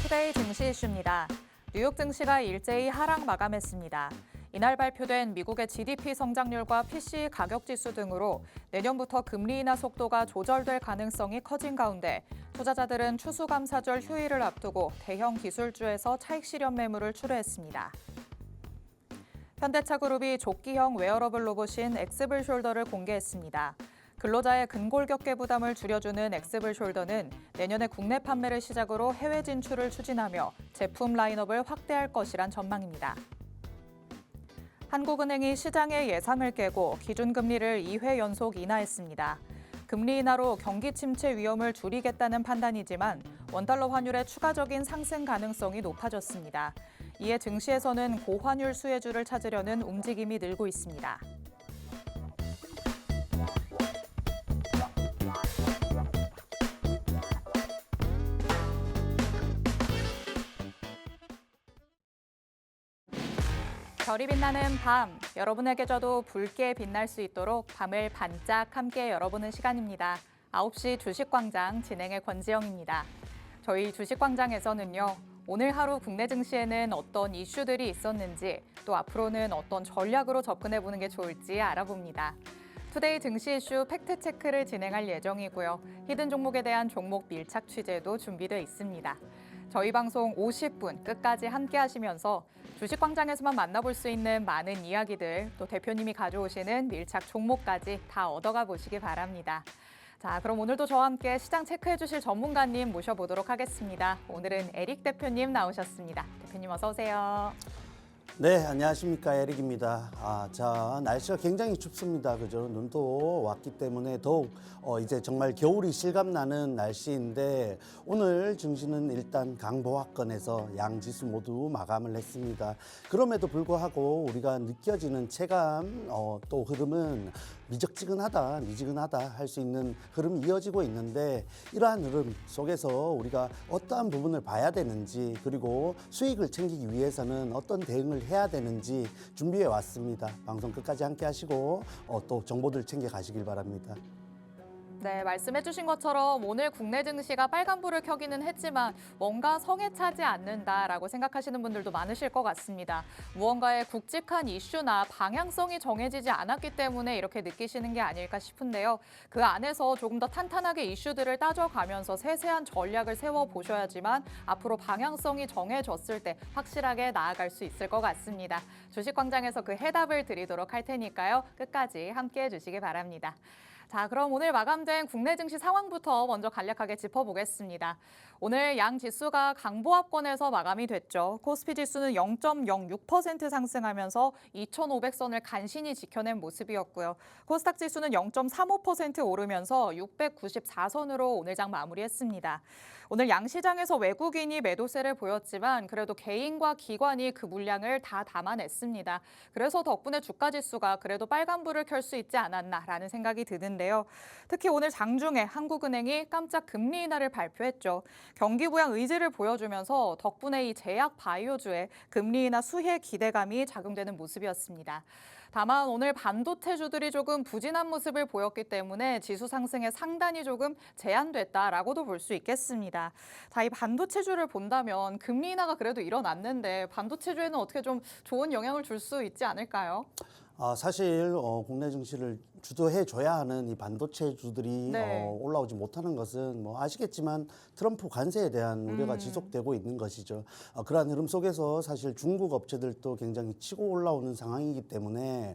투데이 증시 이슈입니다. 뉴욕 증시가 일제히 하락 마감했습니다. 이날 발표된 미국의 GDP 성장률과 PCE 가격 지수 등으로 내년부터 금리 인하 속도가 조절될 가능성이 커진 가운데 투자자들은 추수감사절 휴일을 앞두고 대형 기술주에서 차익 실현 매물을 출회했습니다. 현대차그룹이 조끼형 웨어러블 로봇인 엑스블 숄더를 공개했습니다. 근로자의 근골격계 부담을 줄여주는 엑스블 숄더는 내년에 국내 판매를 시작으로 해외 진출을 추진하며 제품 라인업을 확대할 것이란 전망입니다. 한국은행이 시장의 예상을 깨고 기준금리를 2회 연속 인하했습니다. 금리 인하로 경기 침체 위험을 줄이겠다는 판단이지만 원달러 환율의 추가적인 상승 가능성이 높아졌습니다. 이에 증시에서는 고환율 수혜주를 찾으려는 움직임이 늘고 있습니다. 별이 빛나는 밤, 여러분에게저도 붉게 빛날 수 있도록 밤을 반짝 함께 열어보는 시간입니다. 9시 주식광장 진행의 권지영입니다. 저희 주식광장에서는요, 오늘 하루 국내 증시에는 어떤 이슈들이 있었는지, 또 앞으로는 어떤 전략으로 접근해보는 게 좋을지 알아봅니다. 투데이 증시 이슈 팩트체크를 진행할 예정이고요. 히든 종목에 대한 종목 밀착 취재도 준비되어 있습니다. 저희 방송 50분 끝까지 함께 하시면서 주식광장에서만 만나볼 수 있는 많은 이야기들, 또 대표님이 가져오시는 밀착 종목까지 다 얻어가 보시기 바랍니다. 자, 그럼 오늘도 저와 함께 시장 체크해 주실 전문가님 모셔보도록 하겠습니다. 오늘은 에릭 대표님 나오셨습니다. 대표님 어서 오세요. 네, 안녕하십니까. 에릭입니다. 자, 날씨가 굉장히 춥습니다. 그죠? 눈도 왔기 때문에 더욱 이제 정말 겨울이 실감나는 날씨인데 오늘 증시는 일단 강보합권에서 양지수 모두 마감을 했습니다. 그럼에도 불구하고 우리가 느껴지는 체감 또 흐름은 미지근하다 할 수 있는 흐름이 이어지고 있는데 이러한 흐름 속에서 우리가 어떠한 부분을 봐야 되는지 그리고 수익을 챙기기 위해서는 어떤 대응을 해야 되는지 준비해 왔습니다. 방송 끝까지 함께 하시고 또 정보들 챙겨 가시길 바랍니다. 네, 말씀해 주신 것처럼 오늘 국내 증시가 빨간불을 켜기는 했지만 뭔가 성에 차지 않는다라고 생각하시는 분들도 많으실 것 같습니다. 무언가의 굵직한 이슈나 방향성이 정해지지 않았기 때문에 이렇게 느끼시는 게 아닐까 싶은데요. 그 안에서 조금 더 탄탄하게 이슈들을 따져가면서 세세한 전략을 세워보셔야지만 앞으로 방향성이 정해졌을 때 확실하게 나아갈 수 있을 것 같습니다. 주식광장에서 그 해답을 드리도록 할 테니까요. 끝까지 함께해 주시기 바랍니다. 자, 그럼 오늘 마감된 국내 증시 상황부터 먼저 간략하게 짚어보겠습니다. 오늘 양 지수가 강보합권에서 마감이 됐죠. 코스피 지수는 0.06% 상승하면서 2,500선을 간신히 지켜낸 모습이었고요. 코스닥 지수는 0.35% 오르면서 694선으로 오늘 장 마무리했습니다. 오늘 양 시장에서 외국인이 매도세를 보였지만 그래도 개인과 기관이 그 물량을 다 담아냈습니다. 그래서 덕분에 주가 지수가 그래도 빨간불을 켤 수 있지 않았나라는 생각이 드는데요. 특히 오늘 장중에 한국은행이 깜짝 금리 인하를 발표했죠. 경기 부양 의지를 보여주면서 덕분에 이 제약 바이오주의 금리 인하 수혜 기대감이 작용되는 모습이었습니다. 다만 오늘 반도체주들이 조금 부진한 모습을 보였기 때문에 지수 상승에 상단이 조금 제한됐다라고도 볼 수 있겠습니다. 자, 이 반도체주를 본다면 금리 인하가 그래도 일어났는데 반도체주에는 어떻게 좀 좋은 영향을 줄 수 있지 않을까요? 사실 국내 증시를 주도해줘야 하는 이 반도체주들이 네. 올라오지 못하는 것은 뭐 아시겠지만 트럼프 관세에 대한 우려가 지속되고 있는 것이죠. 그러한 흐름 속에서 사실 중국 업체들도 굉장히 치고 올라오는 상황이기 때문에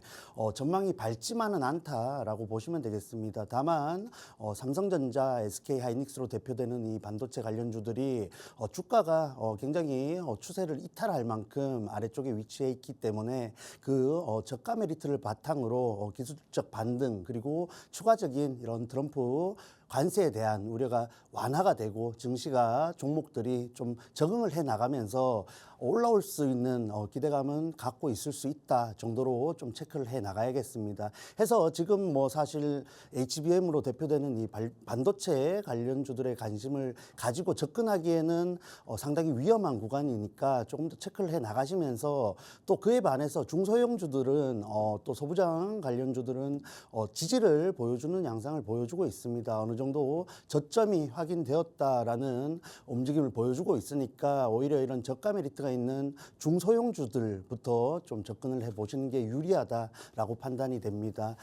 전망이 밝지만은 않다라고 보시면 되겠습니다. 다만 삼성전자, SK하이닉스로 대표되는 이 반도체 관련주들이 주가가 굉장히 추세를 이탈할 만큼 아래쪽에 위치해 있기 때문에 그 저가 메리트를 바탕으로 기술적 반등 그리고 추가적인 이런 트럼프 관세에 대한 우려가 완화가 되고 증시가 종목들이 좀 적응을 해 나가면서 올라올 수 있는 기대감은 갖고 있을 수 있다 정도로 좀 체크를 해 나가야겠습니다. 해서 지금 뭐 사실 HBM으로 대표되는 이 반도체 관련주들의 관심을 가지고 접근하기에는 상당히 위험한 구간이니까 조금 더 체크를 해 나가시면서 또 그에 반해서 중소형주들은 또 소부장 관련주들은 지지를 보여주는 양상을 보여주고 있습니다. 어느 정도 저점이 확인되었다라는 움직임을 보여주고 있으니까 오히려 이런 저가 메리트가 있는 중소형주들부터 좀 접근을 해보시는 게 유리하다라고 판단이 됩니다.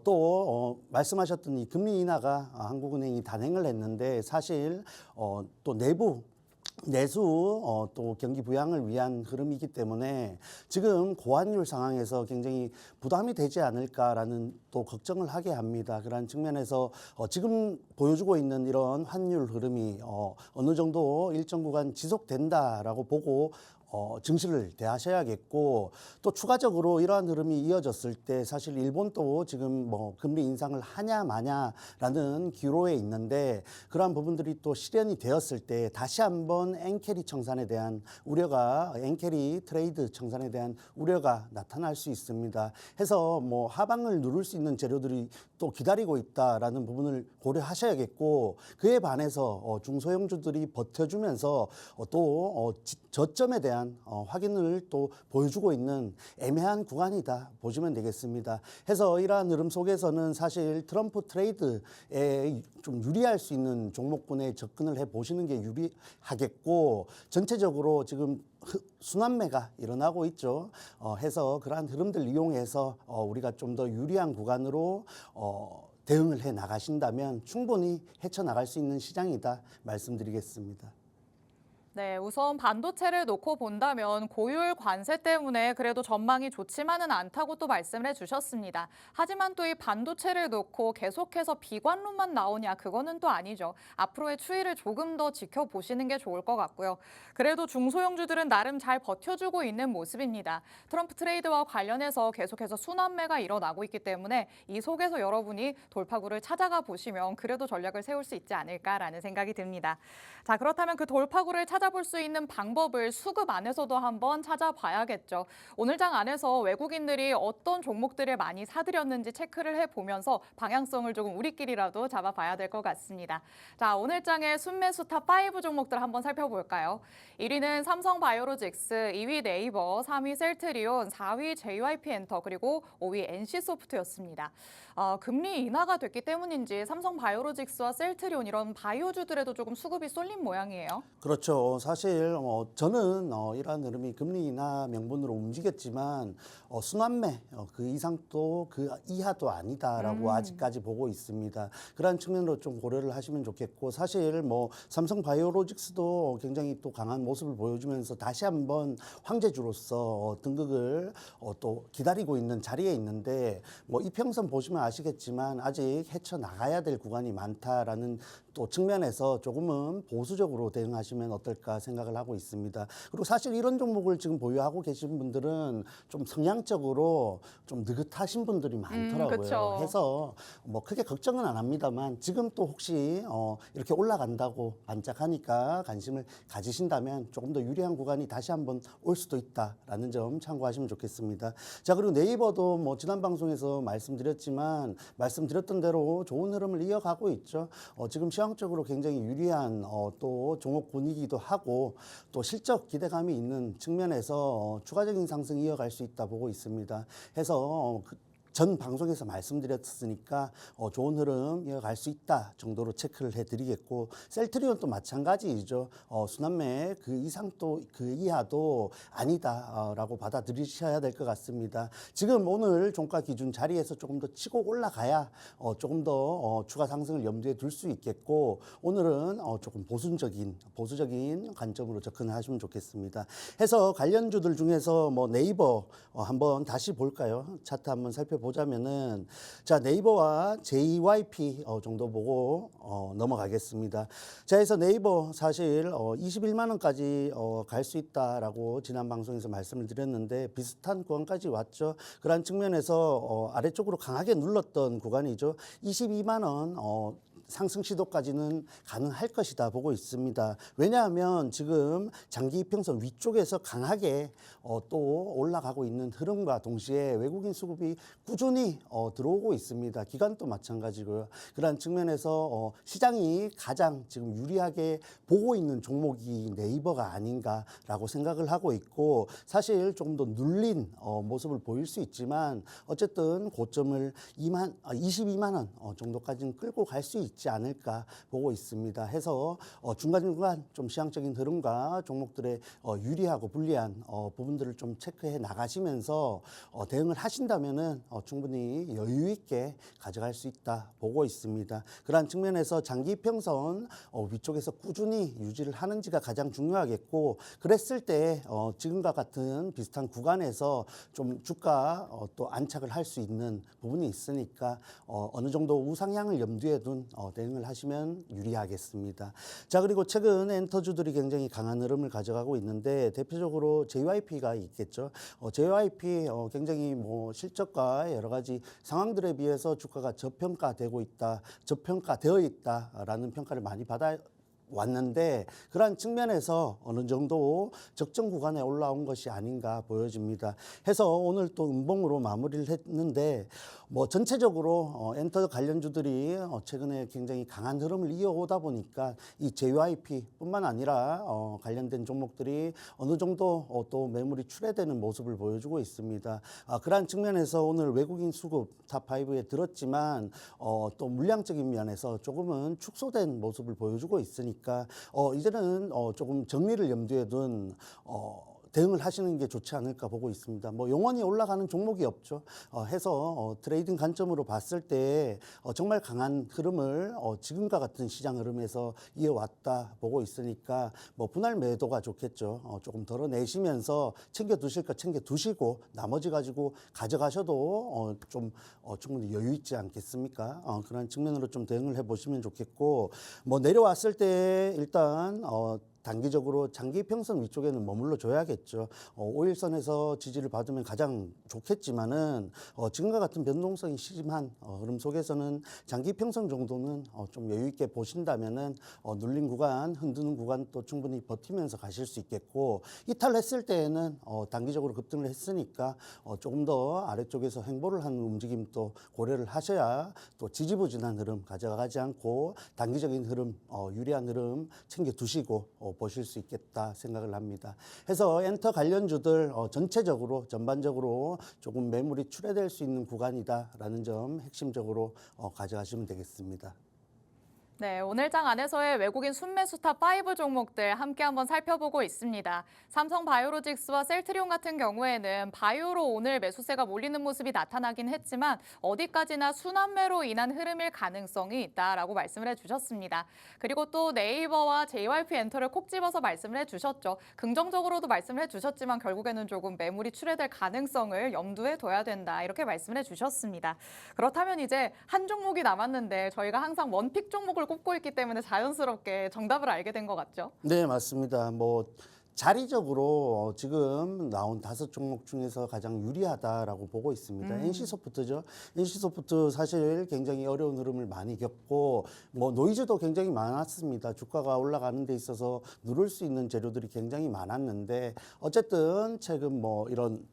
또 말씀하셨던 이 금리 인하가 한국은행이 단행을 했는데 사실 또 내수 또 경기 부양을 위한 흐름이기 때문에 지금 고환율 상황에서 굉장히 부담이 되지 않을까라는 또 걱정을 하게 합니다. 그런 측면에서 지금 보여주고 있는 이런 환율 흐름이 어느 정도 일정 구간 지속된다라고 보고 증시를 대하셔야겠고 또 추가적으로 이러한 흐름이 이어졌을 때 사실 일본도 지금 뭐 금리 인상을 하냐 마냐라는 기로에 있는데 그러한 부분들이 또 실현이 되었을 때 다시 한번 엔캐리 청산에 대한 우려가 엔캐리 트레이드 청산에 대한 우려가 나타날 수 있습니다. 해서 뭐 하방을 누를 수 있는 재료들이 또 기다리고 있다라는 부분을 고려하셔야겠고 그에 반해서 중소형주들이 버텨주면서 또 저점에 대한 확인을 또 보여주고 있는 애매한 구간이다 보시면 되겠습니다. 해서 이러한 흐름 속에서는 사실 트럼프 트레이드에 좀 유리할 수 있는 종목군에 접근을 해 보시는 게 유리하겠고 전체적으로 지금 순환매가 일어나고 있죠. 해서 그러한 흐름들 이용해서 우리가 좀 더 유리한 구간으로 대응을 해 나가신다면 충분히 헤쳐나갈 수 있는 시장이다 말씀드리겠습니다. 네, 우선 반도체를 놓고 본다면 고율 관세 때문에 그래도 전망이 좋지만은 않다고 또 말씀을 해주셨습니다. 하지만 또 이 반도체를 놓고 계속해서 비관론만 나오냐 그거는 또 아니죠. 앞으로의 추이를 조금 더 지켜보시는 게 좋을 것 같고요. 그래도 중소형주들은 나름 잘 버텨주고 있는 모습입니다. 트럼프 트레이드와 관련해서 계속해서 순환매가 일어나고 있기 때문에 이 속에서 여러분이 돌파구를 찾아가 보시면 그래도 전략을 세울 수 있지 않을까라는 생각이 듭니다. 자, 그렇다면 그 돌파구를 찾아볼 수 있는 방법을 수급 안에서도 한번 찾아봐야겠죠. 오늘 장 안에서 외국인들이 어떤 종목들을 많이 사들였는지 체크를 해보면서 방향성을 조금 우리끼리라도 잡아봐야 될 것 같습니다. 자, 오늘 장의 순매수 탑5 종목들 한번 살펴볼까요? 1위는 삼성바이오로직스, 2위 네이버, 3위 셀트리온, 4위 JYP엔터, 그리고 5위 NC소프트였습니다. 금리 인하가 됐기 때문인지 삼성바이오로직스와 셀트리온 이런 바이오주들에도 조금 수급이 쏠린 모양이에요. 그렇죠. 사실 저는 이러한 흐름이 금리 인하 명분으로 움직였지만 순환매 그 이상도 그 이하도 아니다라고 아직까지 보고 있습니다. 그러한 측면으로 좀 고려를 하시면 좋겠고 사실 뭐 삼성바이오로직스도 굉장히 또 강한 모습을 보여주면서 다시 한번 황제주로서 등극을 또 기다리고 있는 자리에 있는데 뭐 이평선 보시면 아시겠지만 아직 헤쳐나가야 될 구간이 많다라는 또 측면에서 조금은 보수적으로 대응하시면 어떨까 생각을 하고 있습니다. 그리고 사실 이런 종목을 지금 보유하고 계신 분들은 좀 성향적으로 좀 느긋하신 분들이 많더라고요. 그쵸. 해서 뭐 크게 걱정은 안 합니다만 지금 또 혹시 이렇게 올라간다고 반짝하니까 관심을 가지신다면 조금 더 유리한 구간이 다시 한번 올 수도 있다라는 점 참고하시면 좋겠습니다. 자, 그리고 네이버도 뭐 지난 방송에서 말씀드렸던 대로 좋은 흐름을 이어가고 있죠. 지금 시황적으로 굉장히 유리한 또 종목군이기도 하고 또 실적 기대감이 있는 측면에서 추가적인 상승 이어갈 수 있다 보고 있습니다. 해서 전 방송에서 말씀드렸으니까 좋은 흐름 이어갈 수 있다 정도로 체크를 해드리겠고 셀트리온도 마찬가지이죠. 순환매 그 이상 또 그 이하도 아니다라고 받아들이셔야 될 것 같습니다. 지금 오늘 종가 기준 자리에서 조금 더 치고 올라가야 조금 더 추가 상승을 염두에 둘 수 있겠고 오늘은 조금 보수적인 관점으로 접근하시면 좋겠습니다. 해서 관련주들 중에서 뭐 네이버 한번 다시 볼까요? 차트 한번 살펴보자면은 자 네이버와 JYP 정도 보고 넘어가겠습니다. 자, 해서 네이버 사실 21만 원까지 갈 수 있다라고 지난 방송에서 말씀을 드렸는데 비슷한 구간까지 왔죠. 그런 측면에서 아래쪽으로 강하게 눌렀던 구간이죠. 22만 원 상승 시도까지는 가능할 것이다 보고 있습니다. 왜냐하면 지금 장기 이평선 위쪽에서 강하게 또 올라가고 있는 흐름과 동시에 외국인 수급이 꾸준히 들어오고 있습니다. 기관도 마찬가지고요. 그러한 측면에서 시장이 가장 지금 유리하게 보고 있는 종목이 네이버가 아닌가라고 생각을 하고 있고, 사실 조금 더 눌린 모습을 보일 수 있지만 어쨌든 고점을 22만 원 정도까지는 끌고 갈 수 있지 않을까 보고 있습니다. 해서 중간중간 좀 시장적인 흐름과 종목들의 유리하고 불리한 부분들을 좀 체크해 나가시면서 대응을 하신다면은 충분히 여유 있게 가져갈 수 있다 보고 있습니다. 그러한 측면에서 장기 평선 위쪽에서 꾸준히 유지를 하는지가 가장 중요하겠고, 그랬을 때 지금과 같은 비슷한 구간에서 좀 주가 또 안착을 할 수 있는 부분이 있으니까 어느 정도 우상향을 염두에 둔 대응을 하시면 유리하겠습니다. 자, 그리고 최근 엔터주들이 굉장히 강한 흐름을 가져가고 있는데 대표적으로 JYP가 있겠죠. JYP 굉장히 뭐 실적과 여러 가지 상황들에 비해서 주가가 저평가되고 있다, 저평가되어 있다라는 평가를 많이 받아 왔는데, 그러한 측면에서 어느 정도 적정 구간에 올라온 것이 아닌가 보여집니다. 해서 오늘 또 음봉으로 마무리를 했는데, 뭐 전체적으로 엔터 관련주들이 최근에 굉장히 강한 흐름을 이어오다 보니까 이 JYP뿐만 아니라 관련된 종목들이 어느 정도 또 매물이 출회되는 모습을 보여주고 있습니다. 그러한 측면에서 오늘 외국인 수급 탑5에 들었지만 또 물량적인 면에서 조금은 축소된 모습을 보여주고 있으니까 이제는 조금 정리를 염두에 둔 대응을 하시는 게 좋지 않을까 보고 있습니다. 뭐 영원히 올라가는 종목이 없죠. 해서 트레이딩 관점으로 봤을 때 정말 강한 흐름을 지금과 같은 시장 흐름에서 이어왔다 보고 있으니까 뭐 분할 매도가 좋겠죠. 조금 덜어내시면서 챙겨 두실 거 챙겨 두시고 나머지 가지고 가져가셔도 좀 충분히 여유 있지 않겠습니까? 그런 측면으로 좀 대응을 해보시면 좋겠고, 뭐 내려왔을 때 일단 단기적으로 장기 평선 위쪽에는 머물러 줘야겠죠. 5일선에서 지지를 받으면 가장 좋겠지만은 지금과 같은 변동성이 심한 흐름 속에서는 장기 평선 정도는 좀 여유 있게 보신다면은 눌린 구간, 흔드는 구간 또 충분히 버티면서 가실 수 있겠고, 이탈했을 때에는 단기적으로 급등을 했으니까 조금 더 아래쪽에서 횡보를 하는 움직임도 고려를 하셔야 또 지지부진한 흐름 가져가지 않고 단기적인 흐름, 유리한 흐름 챙겨 두시고 보실 수 있겠다 생각을 합니다. 해서 엔터 관련주들 전체적으로 전반적으로 조금 매물이 출회될 수 있는 구간이다라는 점 핵심적으로 가져가시면 되겠습니다. 네, 오늘 장 안에서의 외국인 순매수 탑5 종목들 함께 한번 살펴보고 있습니다. 삼성 바이오로직스와 셀트리온 같은 경우에는 바이오로 오늘 매수세가 몰리는 모습이 나타나긴 했지만 어디까지나 순환매로 인한 흐름일 가능성이 있다라고 말씀을 해주셨습니다. 그리고 또 네이버와 JYP 엔터를 콕 집어서 말씀을 해주셨죠. 긍정적으로도 말씀을 해주셨지만 결국에는 조금 매물이 출회될 가능성을 염두에 둬야 된다, 이렇게 말씀을 해주셨습니다. 그렇다면 이제 한 종목이 남았는데 저희가 항상 원픽 종목을 꼽고 있기 때문에 자연스럽게 정답을 알게 된 것 같죠? 네, 맞습니다. 뭐 자리적으로 지금 나온 5종목 중에서 가장 유리하다라고 보고 있습니다. NC소프트죠. NC소프트 사실 굉장히 어려운 흐름을 많이 겪고 뭐 노이즈도 굉장히 많았습니다. 주가가 올라가는 데 있어서 누를 수 있는 재료들이 굉장히 많았는데 어쨌든 최근 뭐 이런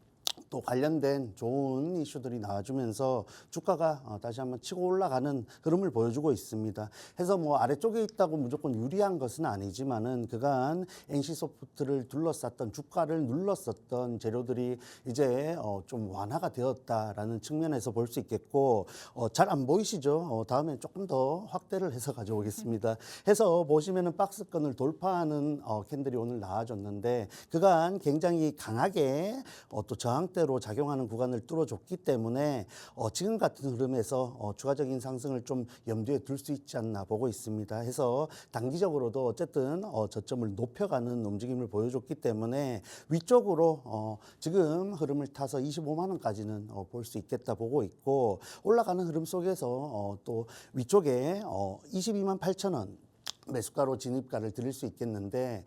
또 관련된 좋은 이슈들이 나와주면서 주가가 다시 한번 치고 올라가는 흐름을 보여주고 있습니다. 해서 뭐 아래쪽에 있다고 무조건 유리한 것은 아니지만은 그간 NC소프트를 둘러쌌던 주가를 눌렀었던 재료들이 이제 좀 완화가 되었다라는 측면에서 볼 수 있겠고, 잘 안 보이시죠? 다음에 조금 더 확대를 해서 가져오겠습니다. 해서 보시면은 박스권을 돌파하는 캔들이 오늘 나와줬는데 그간 굉장히 강하게 또 저항대로 작용하는 구간을 뚫어줬기 때문에 지금 같은 흐름에서 추가적인 상승을 좀 염두에 둘 수 있지 않나 보고 있습니다. 해서 단기적으로도 어쨌든 저점을 높여가는 움직임을 보여줬기 때문에 위쪽으로 지금 흐름을 타서 25만 원까지는 볼 수 있겠다 보고 있고, 올라가는 흐름 속에서 또 위쪽에 22만 8천 원 매수가로 진입가를 드릴 수 있겠는데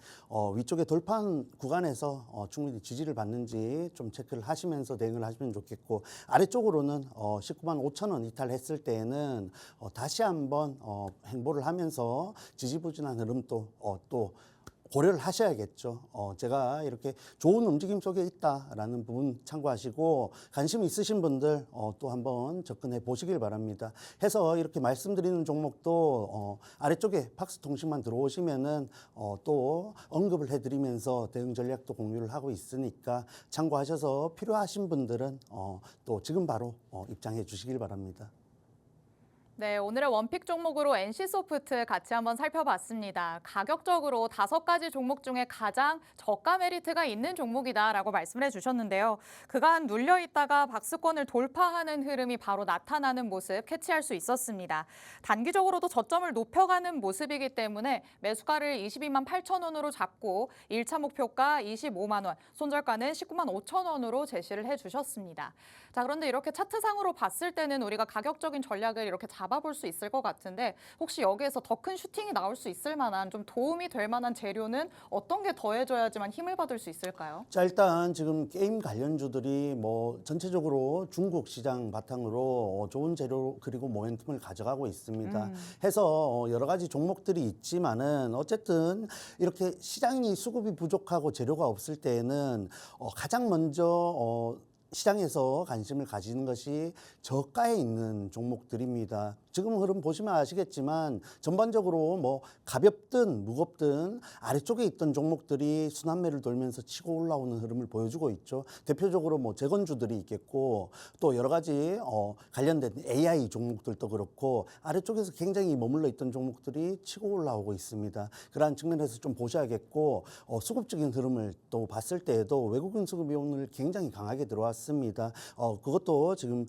위쪽에 돌파한 구간에서 충분히 지지를 받는지 좀 체크를 하시면서 대응을 하시면 좋겠고 아래쪽으로는 19만 5천 원 이탈했을 때에는 다시 한번 행보를 하면서 지지부진한 흐름도 또 고려를 하셔야겠죠. 제가 이렇게 좋은 움직임 속에 있다라는 부분 참고하시고 관심 있으신 분들 또 한번 접근해 보시길 바랍니다. 해서 이렇게 말씀드리는 종목도 아래쪽에 팍스통신만 들어오시면은 또 언급을 해드리면서 대응 전략도 공유를 하고 있으니까 참고하셔서 필요하신 분들은 또 지금 바로 입장해 주시길 바랍니다. 네, 오늘의 원픽 종목으로 NC소프트 같이 한번 살펴봤습니다. 가격적으로 5가지 종목 중에 가장 저가 메리트가 있는 종목이다라고 말씀을 해주셨는데요. 그간 눌려있다가 박스권을 돌파하는 흐름이 바로 나타나는 모습 캐치할 수 있었습니다. 단기적으로도 저점을 높여가는 모습이기 때문에 매수가를 22만 8천 원으로 잡고 1차 목표가 25만 원, 손절가는 19만 5천 원으로 제시를 해주셨습니다. 자, 그런데 이렇게 차트상으로 봤을 때는 우리가 가격적인 전략을 이렇게 잡아볼 수 있을 것 같은데 혹시 여기에서 더 큰 슈팅이 나올 수 있을 만한 좀 도움이 될 만한 재료는 어떤 게 더해져야지만 힘을 받을 수 있을까요? 자, 일단 지금 게임 관련주들이 뭐 전체적으로 중국 시장 바탕으로 좋은 재료 그리고 모멘텀을 가져가고 있습니다. 해서 여러 가지 종목들이 있지만은 어쨌든 이렇게 시장이 수급이 부족하고 재료가 없을 때에는 가장 먼저 시장에서 관심을 가지는 것이 저가에 있는 종목들입니다. 지금 흐름 보시면 아시겠지만 전반적으로 뭐 가볍든 무겁든 아래쪽에 있던 종목들이 순환매를 돌면서 치고 올라오는 흐름을 보여주고 있죠. 대표적으로 뭐 재건주들이 있겠고 또 여러 가지 관련된 AI 종목들도 그렇고 아래쪽에서 굉장히 머물러 있던 종목들이 치고 올라오고 있습니다. 그러한 측면에서 좀 보셔야겠고 수급적인 흐름을 또 봤을 때에도 외국인 수급이 오늘 굉장히 강하게 들어왔습니다. 그것도 지금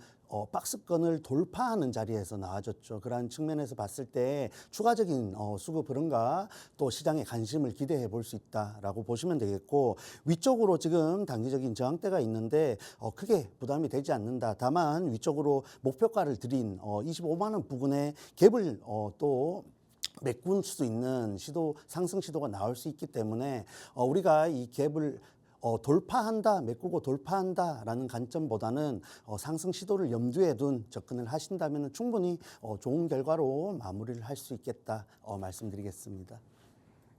박스권을 돌파하는 자리에서 나와줬죠. 그러한 측면에서 봤을 때 추가적인 수급 흐름과 또 시장의 관심을 기대해 볼 수 있다라고 보시면 되겠고 위쪽으로 지금 단기적인 저항대가 있는데 크게 부담이 되지 않는다. 다만 위쪽으로 목표가를 드린 25만 원 부근에 갭을 또 메꿀 수 있는 상승 시도가 나올 수 있기 때문에 우리가 이 갭을 돌파한다, 메꾸고 돌파한다라는 관점보다는 상승 시도를 염두에 둔 접근을 하신다면 충분히 좋은 결과로 마무리를 할 수 있겠다 말씀드리겠습니다.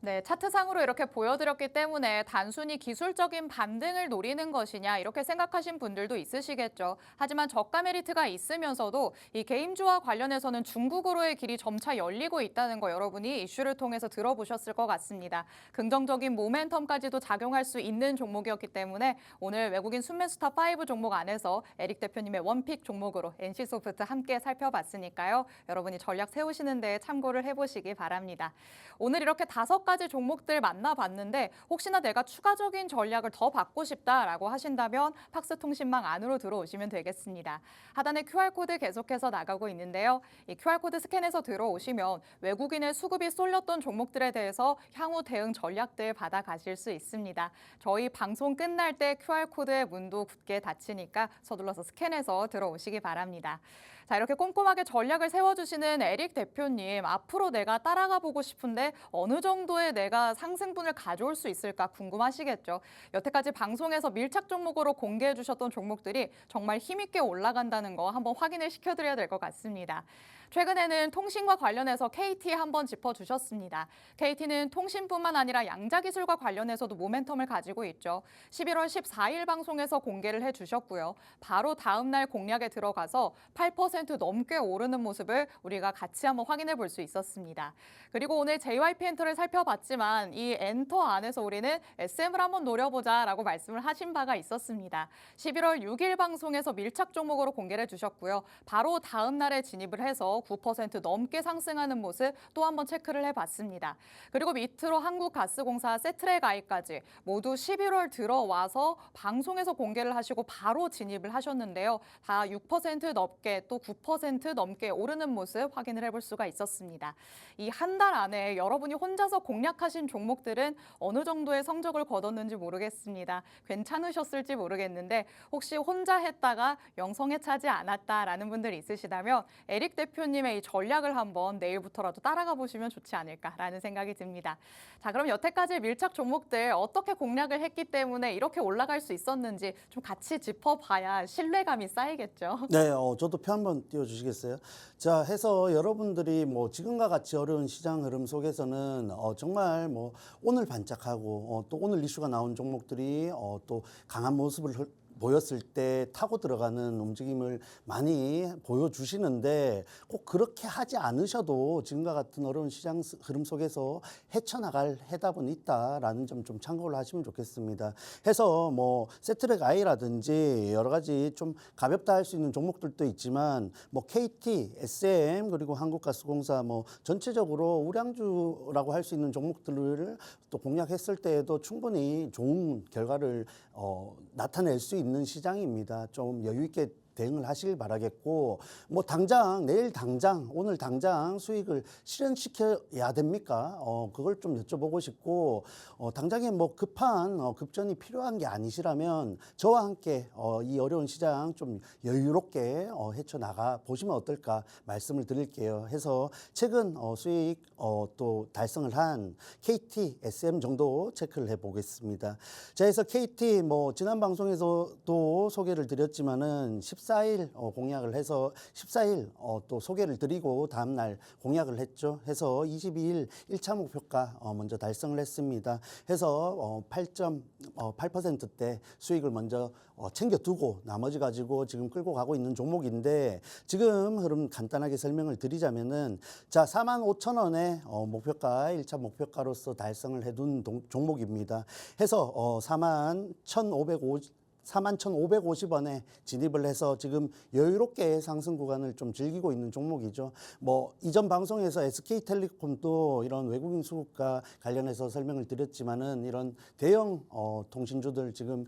네, 차트상으로 이렇게 보여드렸기 때문에 단순히 기술적인 반등을 노리는 것이냐 이렇게 생각하신 분들도 있으시겠죠. 하지만 저가 메리트가 있으면서도 이 게임주와 관련해서는 중국으로의 길이 점차 열리고 있다는 거 여러분이 이슈를 통해서 들어보셨을 것 같습니다. 긍정적인 모멘텀까지도 작용할 수 있는 종목이었기 때문에 오늘 외국인 순매수탑 5 종목 안에서 에릭 대표님의 원픽 종목으로 NC소프트 함께 살펴봤으니까요. 여러분이 전략 세우시는 데 참고를 해보시기 바랍니다. 오늘 이렇게 5가지 종목들 만나봤는데 혹시나 내가 추가적인 전략을 더 받고 싶다라고 하신다면 팍스통신망 안으로 들어오시면 되겠습니다. 하단에 QR코드 계속해서 나가고 있는데요. 이 QR코드 스캔해서 들어오시면 외국인의 수급이 쏠렸던 종목들에 대해서 향후 대응 전략들 받아가실 수 있습니다. 저희 방송 끝날 때 QR코드의 문도 굳게 닫히니까 서둘러서 스캔해서 들어오시기 바랍니다. 자, 이렇게 꼼꼼하게 전략을 세워주시는 에릭 대표님, 앞으로 내가 따라가 보고 싶은데 어느 정도의 내가 상승분을 가져올 수 있을까 궁금하시겠죠. 여태까지 방송에서 밀착 종목으로 공개해 주셨던 종목들이 정말 힘있게 올라간다는 거 한번 확인을 시켜드려야 될 것 같습니다. 최근에는 통신과 관련해서 KT 한번 짚어주셨습니다. KT는 통신뿐만 아니라 양자기술과 관련해서도 모멘텀을 가지고 있죠. 11월 14일 방송에서 공개를 해주셨고요. 바로 다음 날 공략에 들어가서 8% 넘게 오르는 모습을 우리가 같이 한번 확인해 볼 수 있었습니다. 그리고 오늘 JYP 엔터를 살펴봤지만 이 엔터 안에서 우리는 SM을 한번 노려보자라고 말씀을 하신 바가 있었습니다. 11월 6일 방송에서 밀착 종목으로 공개를 해주셨고요. 바로 다음 날에 진입을 해서 9% 넘게 상승하는 모습 또 한번 체크를 해봤습니다. 그리고 밑으로 한국가스공사 세트레 가입까지 모두 11월 들어와서 방송에서 공개를 하시고 바로 진입을 하셨는데요. 다 6% 넘게 또 9% 넘게 오르는 모습 확인을 해볼 수가 있었습니다. 이 한 달 안에 여러분이 혼자서 공략하신 종목들은 어느 정도의 성적을 거뒀는지 모르겠습니다. 괜찮으셨을지 모르겠는데 혹시 혼자 했다가 영성에 차지 않았다라는 분들 있으시다면 에릭 대표님 대표님의 이 전략을 한번 내일부터라도 따라가 보시면 좋지 않을까라는 생각이 듭니다. 자, 그럼 여태까지 밀착 종목들 어떻게 공략을 했기 때문에 이렇게 올라갈 수 있었는지 좀 같이 짚어봐야 신뢰감이 쌓이겠죠. 네, 저도 표 한번 띄워주시겠어요? 자, 해서 여러분들이 뭐 지금과 같이 어려운 시장 흐름 속에서는 정말 뭐 오늘 반짝하고 또 오늘 이슈가 나온 종목들이 또 강한 모습을 보였을 때 타고 들어가는 움직임을 많이 보여주시는데 꼭 그렇게 하지 않으셔도 지금과 같은 어려운 시장 흐름 속에서 헤쳐나갈 해답은 있다라는 점 좀 참고를 하시면 좋겠습니다. 해서 뭐 세트랙 I라든지 여러 가지 좀 가볍다 할 수 있는 종목들도 있지만 뭐 KT, SM 그리고 한국가스공사 뭐 전체적으로 우량주라고 할 수 있는 종목들을 또 공략했을 때에도 충분히 좋은 결과를 나타낼 수 있는 시장입니다. 좀 여유 있게 대응을 하시길 바라겠고 뭐 당장 내일 당장 오늘 당장 수익을 실현시켜야 됩니까? 그걸 좀 여쭤보고 싶고 당장에 뭐 급한 급전이 필요한 게 아니시라면 저와 함께 이 어려운 시장 좀 여유롭게 헤쳐나가 보시면 어떨까 말씀을 드릴게요. 해서 최근 수익 또 달성을 한 KT, SM 정도 체크를 해보겠습니다. 자, 해서 KT 뭐 지난 방송에서도 소개를 드렸지만은 14일 공약을 해서 14일 또 소개를 드리고 다음날 공약을 했죠. 해서 22일 1차 목표가 먼저 달성을 했습니다. 해서 8.8%대 수익을 먼저 챙겨두고 나머지 가지고 지금 끌고 가고 있는 종목인데 지금 흐름 간단하게 설명을 드리자면은 자 45,000원의 목표가 1차 목표가로서 달성을 해둔 종목입니다. 해서 41,550원에 진입을 해서 지금 여유롭게 상승 구간을 좀 즐기고 있는 종목이죠. 뭐 이전 방송에서 SK텔레콤도 이런 외국인 수급과 관련해서 설명을 드렸지만은 이런 대형 통신주들 지금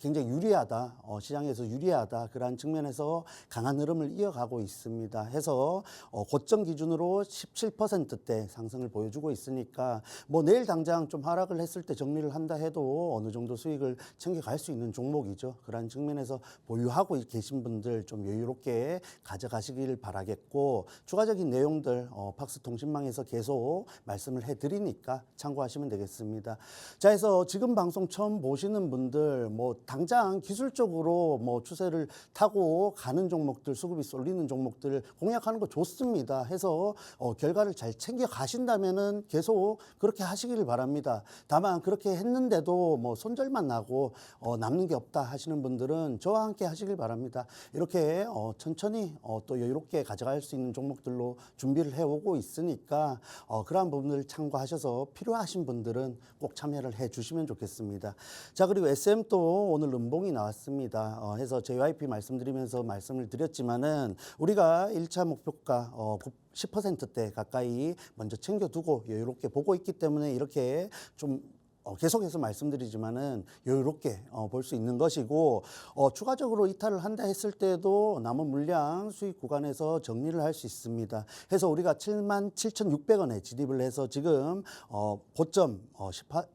굉장히 유리하다, 시장에서 유리하다 그러한 측면에서 강한 흐름을 이어가고 있습니다. 해서 고점 기준으로 17%대 상승을 보여주고 있으니까 뭐 내일 당장 좀 하락을 했을 때 정리를 한다 해도 어느 정도 수익을 챙겨갈 수 있는 종목이죠. 그런 측면에서 보유하고 계신 분들 좀 여유롭게 가져가시길 바라겠고 추가적인 내용들 팍스통신망에서 계속 말씀을 해드리니까 참고하시면 되겠습니다. 자, 해서 지금 방송 처음 보시는 분들 뭐 당장 기술적으로 뭐 추세를 타고 가는 종목들 수급이 쏠리는 종목들 공략하는 거 좋습니다. 해서 결과를 잘 챙겨 가신다면은 계속 그렇게 하시기를 바랍니다. 다만 그렇게 했는데도 뭐 손절만 나고 남는 게 없다 하시는 분들은 저와 함께 하시길 바랍니다. 이렇게 천천히 또 여유롭게 가져갈 수 있는 종목들로 준비를 해오고 있으니까 그러한 부분을 참고하셔서 필요하신 분들은 꼭 참여를 해주시면 좋겠습니다. 자, 그리고 SM 또 오늘 음봉이 나왔습니다. 해서 JYP 말씀드리면서 말씀을 드렸지만은 우리가 1차 목표가 10%대 가까이 먼저 챙겨두고 여유롭게 보고 있기 때문에 이렇게 좀 계속해서 말씀드리지만은 여유롭게 볼 수 있는 것이고 추가적으로 이탈을 한다 했을 때도 남은 물량 수익 구간에서 정리를 할 수 있습니다. 해서 우리가 77,600원에 진입을 해서 지금 고점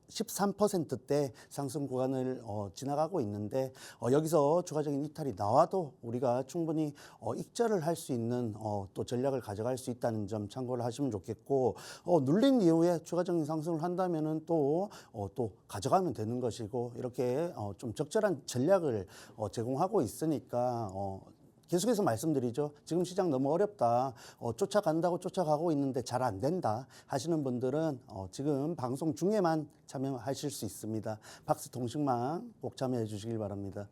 13%대 상승 구간을 지나가고 있는데 여기서 추가적인 이탈이 나와도 우리가 충분히 익절을 할 수 있는 또 전략을 가져갈 수 있다는 점 참고를 하시면 좋겠고 눌린 이후에 추가적인 상승을 한다면은 또 가져가면 되는 것이고 이렇게 좀 적절한 전략을 제공하고 있으니까 계속해서 말씀드리죠. 지금 시장 너무 어렵다. 쫓아간다고 쫓아가고 있는데 잘 안 된다 하시는 분들은 지금 방송 중에만 참여하실 수 있습니다. 팍스통신망 꼭 참여해 주시길 바랍니다.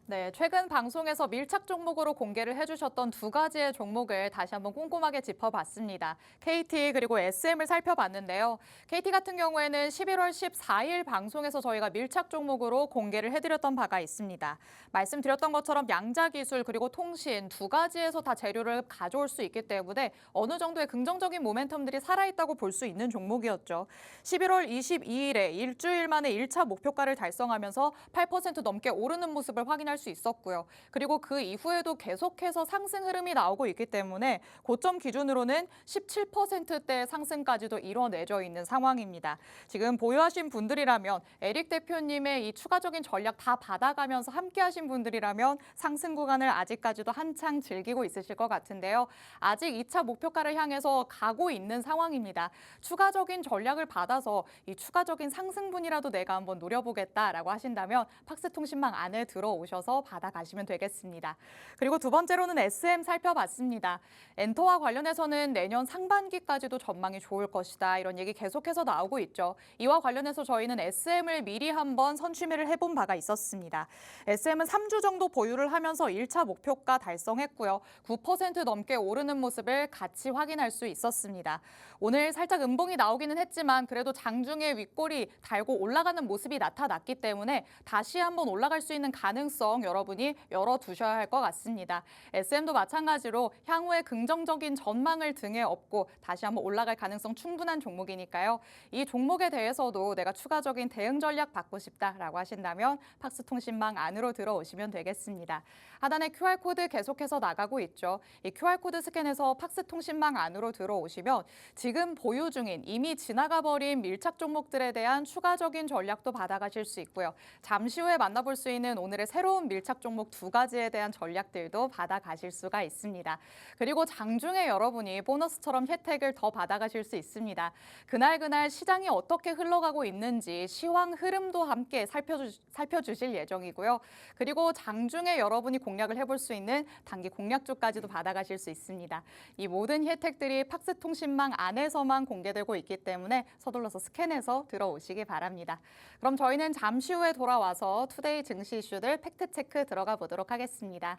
네, 최근 방송에서 밀착 종목으로 공개를 해주셨던 두 가지의 종목을 다시 한번 꼼꼼하게 짚어봤습니다. KT 그리고 SM을 살펴봤는데요. KT 같은 경우에는 11월 14일 방송에서 저희가 밀착 종목으로 공개를 해드렸던 바가 있습니다. 말씀드렸던 것처럼 양자기술 그리고 통신 두 가지에서 다 재료를 가져올 수 있기 때문에 어느 정도의 긍정적인 모멘텀들이 살아있다고 볼 수 있는 종목이었죠. 11월 22일에 일주일 만에 1차 목표가를 달성하면서 8% 넘게 오르는 모습을 확인할 확인할 수 있었고요. 그리고 그 이후에도 계속해서 상승 흐름이 나오고 있기 때문에 고점 기준으로는 17%대 상승까지도 이뤄내져 있는 상황입니다. 지금 보유하신 분들이라면 에릭 대표님의 이 추가적인 전략 다 받아가면서 함께 하신 분들이라면 상승 구간을 아직까지도 한창 즐기고 있으실 것 같은데요. 아직 2차 목표가를 향해서 가고 있는 상황입니다. 추가적인 전략을 받아서 이 추가적인 상승분이라도 내가 한번 노려보겠다라고 하신다면 팍스통신망 안에 들어오셔서 받아가시면 되겠습니다. 그리고 두 번째로는 SM 살펴봤습니다. 엔터와 관련해서는 내년 상반기까지도 전망이 좋을 것이다. 이런 얘기 계속해서 나오고 있죠. 이와 관련해서 저희는 SM을 미리 한번 선취매를 해본 바가 있었습니다. SM은 3주 정도 보유를 하면서 1차 목표가 달성했고요. 9% 넘게 오르는 모습을 같이 확인할 수 있었습니다. 오늘 살짝 음봉이 나오기는 했지만 그래도 장중에 윗골이 달고 올라가는 모습이 나타났기 때문에 다시 한번 올라갈 수 있는 가능성 여러분이 열어두셔야 할 것 같습니다. SM도 마찬가지로 향후에 긍정적인 전망을 등에 업고 다시 한번 올라갈 가능성 충분한 종목이니까요. 이 종목에 대해서도 내가 추가적인 대응 전략 받고 싶다라고 하신다면 팍스통신망 안으로 들어오시면 되겠습니다. 하단에 QR코드 계속해서 나가고 있죠. 이 QR코드 스캔해서 팍스통신망 안으로 들어오시면 지금 보유 중인 이미 지나가 버린 밀착 종목들에 대한 추가적인 전략도 받아가실 수 있고요. 잠시 후에 만나볼 수 있는 오늘의 새로운 밀착 종목 2가지에 대한 전략들도 받아가실 수가 있습니다. 그리고 장중에 여러분이 보너스처럼 혜택을 더 받아가실 수 있습니다. 그날 시장이 어떻게 흘러가고 있는지 시황 흐름도 함께 살펴주실 예정이고요. 그리고 장중에 여러분이 공략을 해볼 수 있는 단기 공략주까지도 받아가실 수 있습니다. 이 모든 혜택들이 팍스통신망 안에서만 공개되고 있기 때문에 서둘러서 스캔해서 들어오시기 바랍니다. 그럼 저희는 잠시 후에 돌아와서 투데이 증시 이슈들 팩트체크 들어가 보도록 하겠습니다.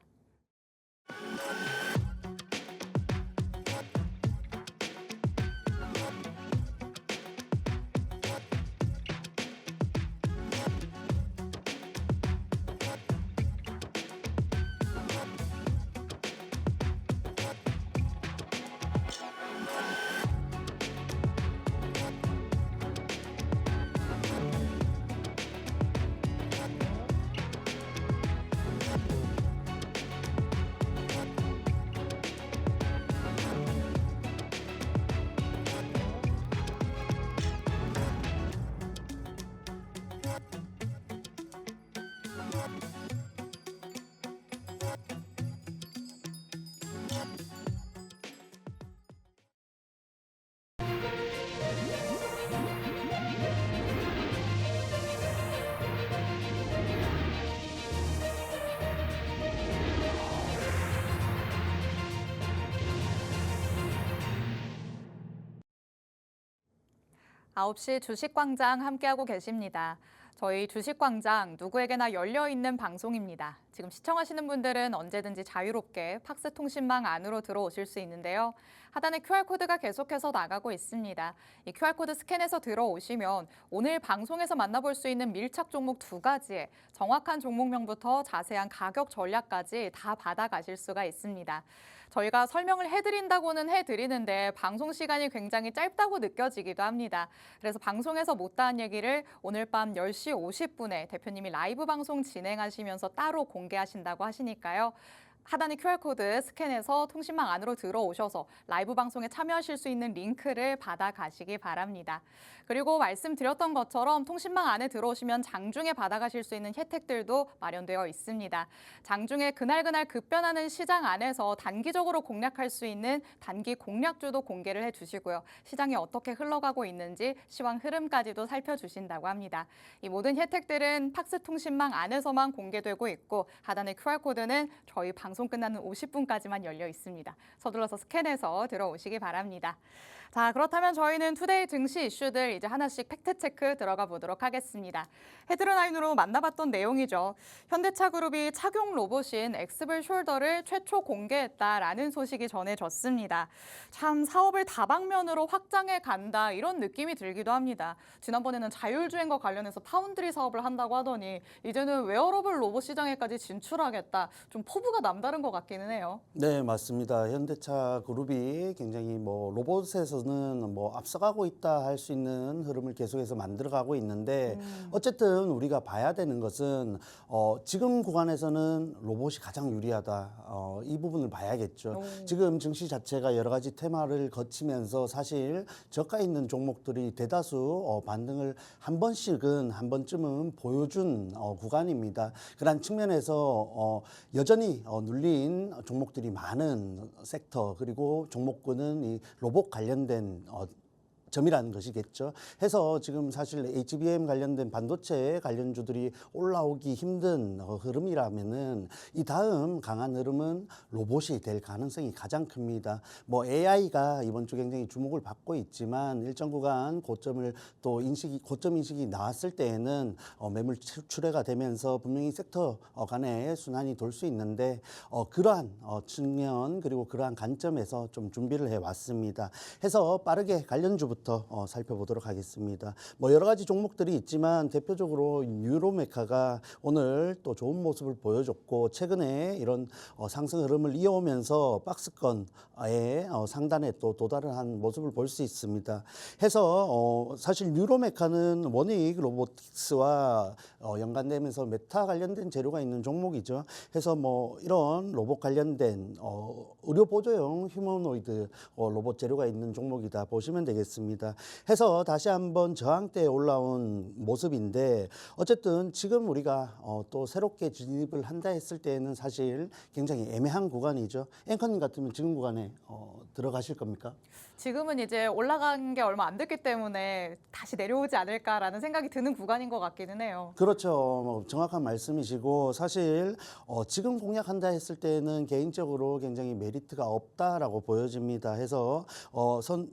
아홉 시 주식광장 함께하고 계십니다. 저희 주식광장 누구에게나 열려있는 방송입니다. 지금 시청하시는 분들은 언제든지 자유롭게 팍스통신망 안으로 들어오실 수 있는데요. 하단에 QR코드가 계속해서 나가고 있습니다. 이 QR코드 스캔해서 들어오시면 오늘 방송에서 만나볼 수 있는 밀착 종목 2가지에 정확한 종목명부터 자세한 가격 전략까지 다 받아가실 수가 있습니다. 저희가 설명을 해드린다고는 해드리는데 방송 시간이 굉장히 짧다고 느껴지기도 합니다. 그래서 방송에서 못다한 얘기를 오늘 밤 10시 50분에 대표님이 라이브 방송 진행하시면서 따로 공개하신다고 하시니까요. 하단의 QR코드 스캔해서 통신망 안으로 들어오셔서 라이브 방송에 참여하실 수 있는 링크를 받아가시기 바랍니다. 그리고 말씀드렸던 것처럼 통신망 안에 들어오시면 장중에 받아가실 수 있는 혜택들도 마련되어 있습니다. 장중에 그날 급변하는 시장 안에서 단기적으로 공략할 수 있는 단기 공략주도 공개를 해주시고요. 시장이 어떻게 흘러가고 있는지 시황 흐름까지도 살펴주신다고 합니다. 이 모든 혜택들은 팍스통신망 안에서만 공개되고 있고 하단의 QR코드는 저희 방송 끝나는 50분까지만 열려 있습니다. 서둘러서 스캔해서 들어오시기 바랍니다. 자, 그렇다면 저희는 투데이 증시 이슈들 이제 하나씩 팩트체크 들어가 보도록 하겠습니다. 헤드라인으로 만나봤던 내용이죠. 현대차그룹이 착용 로봇인 엑스블 숄더를 최초 공개했다라는 소식이 전해졌습니다. 참 사업을 다방면으로 확장해 간다 이런 느낌이 들기도 합니다. 지난번에는 자율주행과 관련해서 파운드리 사업을 한다고 하더니 이제는 웨어러블 로봇 시장에까지 진출하겠다. 좀 포부가 남다른 것 같기는 해요. 네, 맞습니다. 현대차 그룹이 굉장히 로봇에서 쪽에서는 뭐 앞서가고 있다 할 수 있는 흐름을 계속해서 만들어가고 있는데 어쨌든 우리가 봐야 되는 것은 지금 구간에서는 로봇이 가장 유리하다. 이 부분을 봐야겠죠. 지금 증시 자체가 여러 가지 테마를 거치면서 사실 저가 있는 종목들이 대다수 반등을 한 번쯤은 보여준 구간입니다. 그런 측면에서 여전히 눌린 종목들이 많은 섹터 그리고 종목군은 이 로봇 관련된 점이라는 것이겠죠. 해서 지금 사실 HBM 관련된 반도체 관련주들이 올라오기 힘든 흐름이라면은 이 다음 강한 흐름은 로봇이 될 가능성이 가장 큽니다. 뭐 AI가 이번 주 굉장히 주목을 받고 있지만 일정 구간 고점을 또 고점 인식이 나왔을 때에는 매물 출회가 되면서 분명히 섹터 간의 순환이 돌 수 있는데 그러한 측면 그리고 그러한 관점에서 좀 준비를 해 왔습니다. 해서 빠르게 관련주부터 살펴보도록 하겠습니다. 뭐 여러 가지 종목들이 있지만 대표적으로 뉴로메카가 오늘 또 좋은 모습을 보여줬고 최근에 이런 상승 흐름을 이어오면서 박스권의 상단에 또 도달한 모습을 볼 수 있습니다. 해서 사실 뉴로메카는 원익 로보틱스와 연관되면서 메타 관련된 재료가 있는 종목이죠. 해서 뭐 이런 로봇 관련된 의료 보조용 휴머노이드 로봇 재료가 있는 종목이다 보시면 되겠습니다. 해서 다시 한번 저항대에 올라온 모습인데 어쨌든 지금 우리가 또 새롭게 진입을 한다 했을 때에는 사실 굉장히 애매한 구간이죠. 앵커님 같으면 지금 구간에 들어가실 겁니까? 지금은 이제 올라간 게 얼마 안 됐기 때문에 다시 내려오지 않을까라는 생각이 드는 구간인 것 같기는 해요. 그렇죠. 뭐 정확한 말씀이시고 사실 지금 공략한다 했을 때는 개인적으로 굉장히 메리트가 없다라고 보여집니다. 해서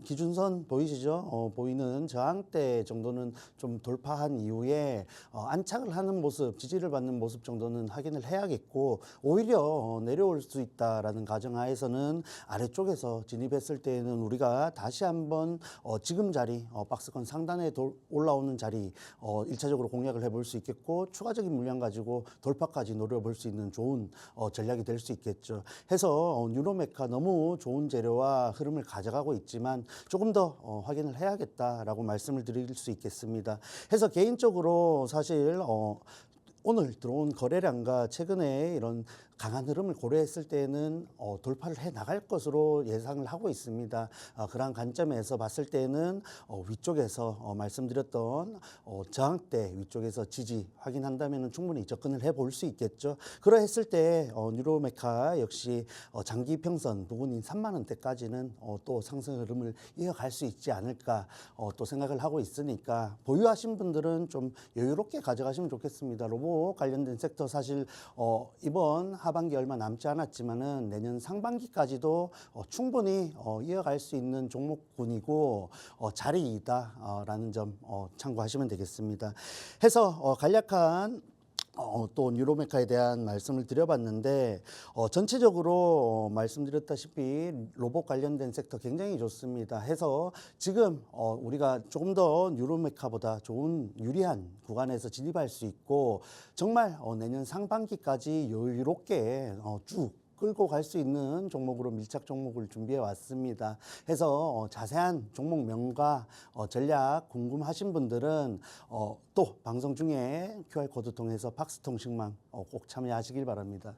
기준선 보이시죠? 보이는 저항대 정도는 좀 돌파한 이후에 안착을 하는 모습, 지지를 받는 모습 정도는 확인을 해야겠고 오히려 내려올 수 있다라는 가정하에서는 아래쪽에서 진입했을 때에는 우리가 다시 한번 지금 자리 박스권 상단에 올라오는 자리 1차적으로 공략을 해볼 수 있겠고 추가적인 물량 가지고 돌파까지 노려볼 수 있는 좋은 전략이 될 수 있겠죠. 해서 뉴로메카 너무 좋은 재료와 흐름을 가져가고 있지만 조금 더 확인을 해야겠다라고 말씀을 드릴 수 있겠습니다. 해서 개인적으로 사실 오늘 들어온 거래량과 최근에 이런 강한 흐름을 고려했을 때는 돌파를 해 나갈 것으로 예상을 하고 있습니다. 그러한 관점에서 봤을 때는 위쪽에서 말씀드렸던 저항대 위쪽에서 지지 확인한다면 충분히 접근을 해볼 수 있겠죠. 그러했을 때 뉴로메카 역시 장기 평선 부근인 3만 원대까지는 또 상승 흐름을 이어갈 수 있지 않을까 또 생각을 하고 있으니까 보유하신 분들은 좀 여유롭게 가져가시면 좋겠습니다. 로봇 관련된 섹터 사실 이번 하반기 얼마 남지 않았지만은 내년 상반기까지도 충분히 이어갈 수 있는 종목군이고 자리이다라는 점 참고하시면 되겠습니다. 해서 간략한 또 뉴로메카에 대한 말씀을 드려봤는데 전체적으로 말씀드렸다시피 로봇 관련된 섹터 굉장히 좋습니다. 해서 지금 우리가 조금 더 뉴로메카보다 좋은 유리한 구간에서 진입할 수 있고 정말 내년 상반기까지 여유롭게 쭉 끌고 갈 수 있는 종목으로 밀착 종목을 준비해 왔습니다. 해서 자세한 종목명과 전략 궁금하신 분들은 또 방송 중에 QR코드 통해서 박스통신망 꼭 참여하시길 바랍니다.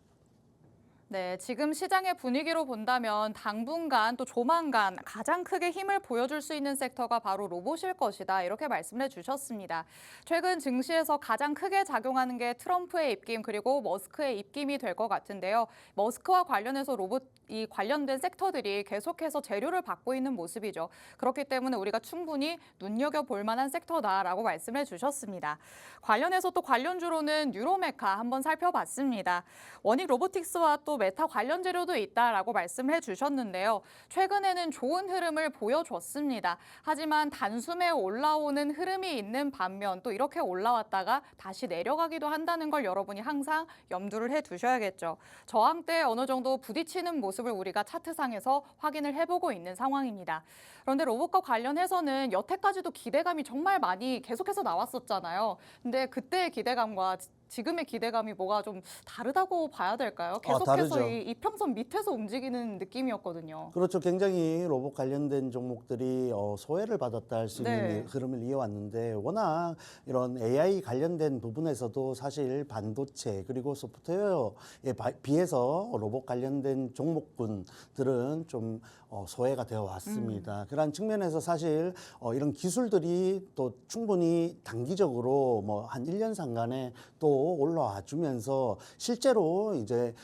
네, 지금 시장의 분위기로 본다면 당분간 또 조만간 가장 크게 힘을 보여줄 수 있는 섹터가 바로 로봇일 것이다. 이렇게 말씀을 해주셨습니다. 최근 증시에서 가장 크게 작용하는 게 트럼프의 입김 그리고 머스크의 입김이 될 것 같은데요. 머스크와 관련해서 로봇이 관련된 섹터들이 계속해서 재료를 받고 있는 모습이죠. 그렇기 때문에 우리가 충분히 눈여겨볼 만한 섹터다라고 말씀해 주셨습니다. 관련해서 또 관련주로는 뉴로메카 한번 살펴봤습니다. 원익 로보틱스와 또 메타 관련 재료도 있다라고 말씀해 주셨는데요. 최근에는 좋은 흐름을 보여줬습니다. 하지만 단숨에 올라오는 흐름이 있는 반면 또 이렇게 올라왔다가 다시 내려가기도 한다는 걸 여러분이 항상 염두를 해 두셔야겠죠. 저항대에 어느 정도 부딪히는 모습을 우리가 차트상에서 확인을 해보고 있는 상황입니다. 그런데 로봇과 관련해서는 여태까지도 기대감이 정말 많이 계속해서 나왔었잖아요. 근데 그때의 기대감과 지금의 기대감이 뭐가 좀 다르다고 봐야 될까요? 다르죠. 계속해서 이 이평선 밑에서 움직이는 느낌이었거든요. 그렇죠. 굉장히 로봇 관련된 종목들이 소외를 받았다 할 수 있는 네. 흐름을 이어왔는데 워낙 이런 AI 관련된 부분에서도 사실 반도체 그리고 소프트웨어에 비해서 로봇 관련된 종목군들은 좀 소외가 되어 왔습니다. 그런 측면에서 사실 이런 기술들이 또 충분히 단기적으로 뭐 한 1년 상간에 또 올라와 주면서 실제로 이제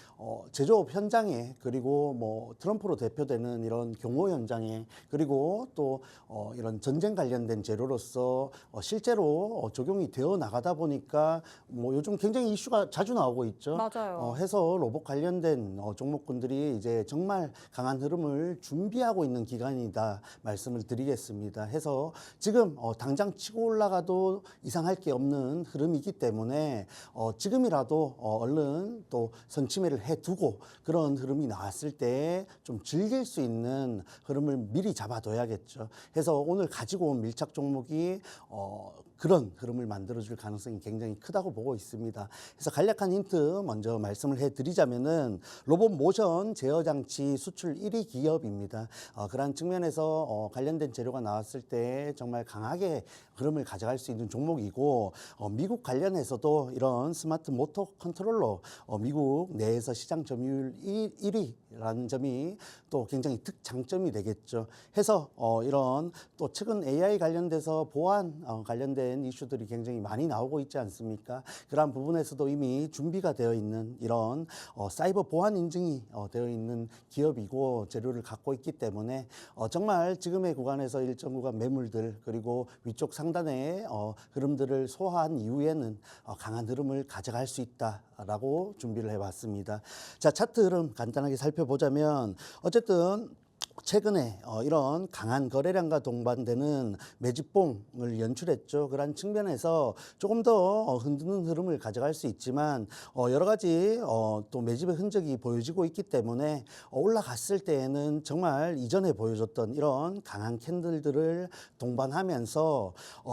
제조업 현장에 그리고 뭐 트럼프로 대표되는 이런 경호 현장에 그리고 또 이런 전쟁 관련된 재료로서 실제로 적용이 되어 나가다 보니까 뭐 요즘 굉장히 이슈가 자주 나오고 있죠. 맞아요. 해서 로봇 관련된 종목군들이 이제 정말 강한 흐름을 준비하고 있는 기간이다 말씀을 드리겠습니다. 해서 지금 당장 치고 올라가도 이상할 게 없는 흐름이기 때문에 지금이라도 얼른 또 선취매를 해두고 그런 흐름이 나왔을 때 좀 즐길 수 있는 흐름을 미리 잡아둬야겠죠. 해서 오늘 가지고 온 밀착 종목이 그런 흐름을 만들어줄 가능성이 굉장히 크다고 보고 있습니다. 그래서 간략한 힌트 먼저 말씀을 해드리자면은 로봇 모션 제어 장치 수출 1위 기업입니다. 그러한 측면에서 관련된 재료가 나왔을 때 정말 강하게 흐름을 가져갈 수 있는 종목이고 미국 관련해서도 이런 스마트 모터 컨트롤러 미국 내에서 시장 점유율 1위라는 점이 또 굉장히 특장점이 되겠죠. 해서 이런 또 최근 AI 관련돼서 보안 관련된 이슈들이 굉장히 많이 나오고 있지 않습니까? 그러한 부분에서도 이미 준비가 되어 있는 이런 사이버 보안 인증이 되어 있는 기업이고 재료를 갖고 있기 때문에 정말 지금의 구간에서 일정 구간 매물들 그리고 위쪽 상단의 흐름들을 소화한 이후에는 강한 흐름을 가져갈 수 있다라고 준비를 해봤습니다. 자, 차트 흐름 간단하게 살펴보자면 어쨌든 최근에 이런 강한 거래량과 동반되는 매집봉을 연출했죠. 그런 측면에서 조금 더 흔드는 흐름을 가져갈 수 있지만 여러 가지 또 매집의 흔적이 보여지고 있기 때문에 올라갔을 때에는 정말 이전에 보여줬던 이런 강한 캔들들을 동반하면서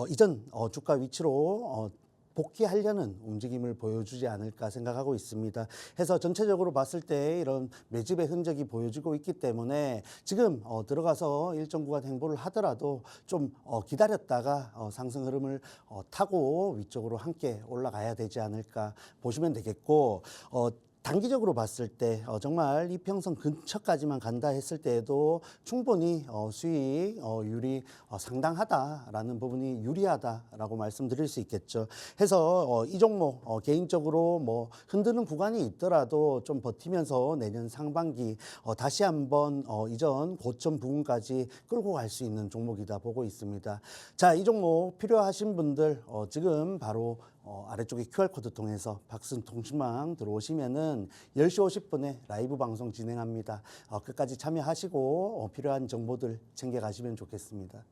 이전 주가 위치로 복귀하려는 움직임을 보여주지 않을까 생각하고 있습니다. 해서 전체적으로 봤을 때 이런 매집의 흔적이 보여지고 있기 때문에 지금 들어가서 일정 구간 행보를 하더라도 좀 기다렸다가 상승 흐름을 타고 위쪽으로 함께 올라가야 되지 않을까 보시면 되겠고 단기적으로 봤을 때 정말 이평선 근처까지만 간다 했을 때에도 충분히 수익률이 상당하다라는 부분이 유리하다라고 말씀드릴 수 있겠죠. 해서 이 종목 개인적으로 뭐 흔드는 구간이 있더라도 좀 버티면서 내년 상반기 다시 한번 이전 고점 부근까지 끌고 갈 수 있는 종목이다 보고 있습니다. 자, 이 종목 필요하신 분들 지금 바로 아래쪽에 QR코드 통해서 박승통신망 들어오시면은 10시 50분에 라이브 방송 진행합니다. 끝까지 참여하시고 필요한 정보들 챙겨가시면 좋겠습니다.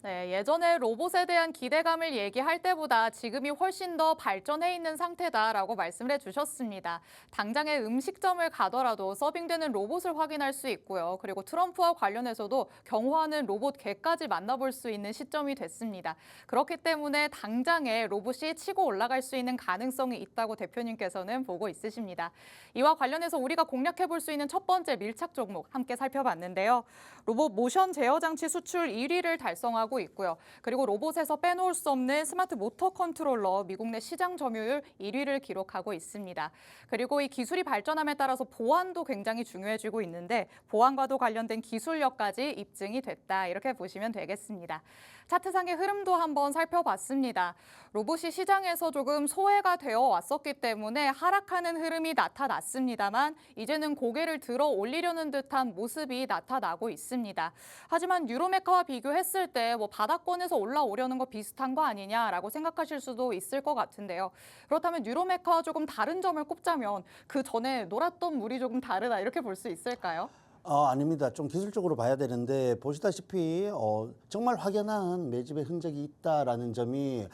네, 예전에 로봇에 대한 기대감을 얘기할 때보다 지금이 훨씬 더 발전해 있는 상태다라고 말씀을 해주셨습니다. 당장의 음식점을 가더라도 서빙되는 로봇을 확인할 수 있고요. 그리고 트럼프와 관련해서도 경호하는 로봇 개까지 만나볼 수 있는 시점이 됐습니다. 그렇기 때문에 당장에 로봇이 치고 올라갈 수 있는 가능성이 있다고 대표님께서는 보고 있으십니다. 이와 관련해서 우리가 공략해 볼 수 있는 첫 번째 밀착 종목 함께 살펴봤는데요. 로봇 모션 제어 장치 수출 1위를 달성하고 있고요. 그리고 로봇에서 빼놓을 수 없는 스마트 모터 컨트롤러 미국 내 시장 점유율 1위를 기록하고 있습니다. 그리고 이 기술이 발전함에 따라서 보안도 굉장히 중요해지고 있는데 보안과도 관련된 기술력까지 입증이 됐다. 이렇게 보시면 되겠습니다. 차트상의 흐름도 한번 살펴봤습니다. 로봇이 시장에서 조금 소외가 되어 왔었기 때문에 하락하는 흐름이 나타났습니다만 이제는 고개를 들어 올리려는 듯한 모습이 나타나고 있습니다. 하지만 유로메카와 비교했을 때 뭐 바닥권에서 올라오려는 거 비슷한 거 아니냐라고 생각하실 수도 있을 것 같은데요. 그렇다면 유로메카와 조금 다른 점을 꼽자면 그 전에 놀았던 물이 조금 다르다 이렇게 볼 수 있을까요? 아닙니다. 좀 기술적으로 봐야 되는데 보시다시피 정말 확연한 매집의 흔적이 있다라는 점이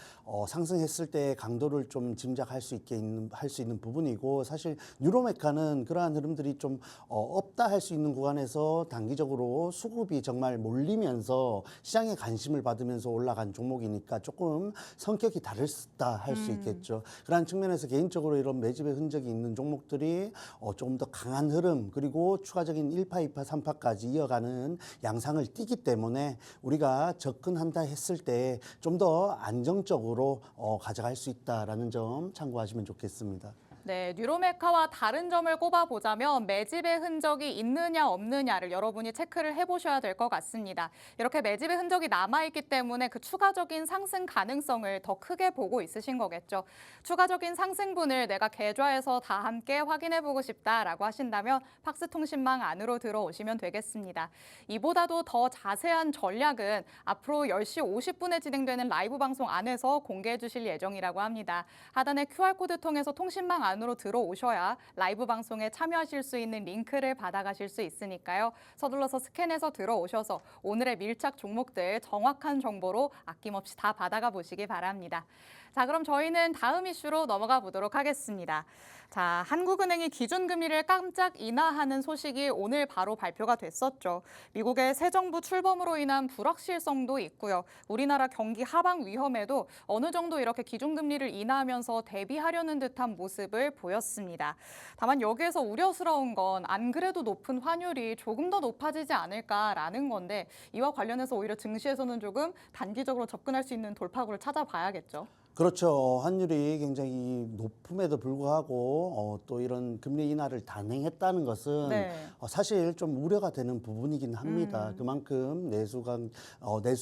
상승했을 때 강도를 좀 짐작할 수 있게 할 수 있는 부분이고, 사실 뉴로메카는 그러한 흐름들이 좀 없다 할 수 있는 구간에서 단기적으로 수급이 정말 몰리면서 시장에 관심을 받으면서 올라간 종목이니까 조금 성격이 다르다 할 수 있겠죠. 그러한 측면에서 개인적으로 이런 매집의 흔적이 있는 종목들이 조금 더 강한 흐름, 그리고 추가적인 1파, 2파, 3파까지 이어가는 양상을 띠기 때문에 우리가 접근한다 했을 때 좀 더 안정적으로 가져갈 수 있다라는 점 참고하시면 좋겠습니다. 네, 뉴로메카와 다른 점을 꼽아보자면 매집의 흔적이 있느냐 없느냐를 여러분이 체크를 해보셔야 될 것 같습니다. 이렇게 매집의 흔적이 남아있기 때문에 그 추가적인 상승 가능성을 더 크게 보고 있으신 거겠죠. 추가적인 상승분을 내가 계좌에서 다 함께 확인해보고 싶다라고 하신다면 팍스통신망 안으로 들어오시면 되겠습니다. 이보다도 더 자세한 전략은 앞으로 10시 50분에 진행되는 라이브 방송 안에서 공개해 주실 예정이라고 합니다. 하단의 QR코드 통해서 통신망 안으로 들어오셔야 라이브 방송에 참여하실 수 있는 링크를 받아가실 수 있으니까요. 서둘러서 스캔해서 들어오셔서 오늘의 밀착 종목들 정확한 정보로 아낌없이 다 받아가 보시기 바랍니다. 자, 그럼 저희는 다음 이슈로 넘어가 보도록 하겠습니다. 자, 한국은행이 기준금리를 깜짝 인하하는 소식이 오늘 바로 발표가 됐었죠. 미국의 새 정부 출범으로 인한 불확실성도 있고요. 우리나라 경기 하방 위험에도 어느 정도 이렇게 기준금리를 인하하면서 대비하려는 듯한 모습을 보였습니다. 다만 여기에서 우려스러운 건 안 그래도 높은 환율이 조금 더 높아지지 않을까라는 건데, 이와 관련해서 오히려 증시에서는 조금 단기적으로 접근할 수 있는 돌파구를 찾아봐야겠죠. 그렇죠. 환율이 굉장히 높음에도 불구하고 또 이런 금리 인하를 단행했다는 것은 네. 사실 좀 우려가 되는 부분이긴 합니다. 그만큼 내수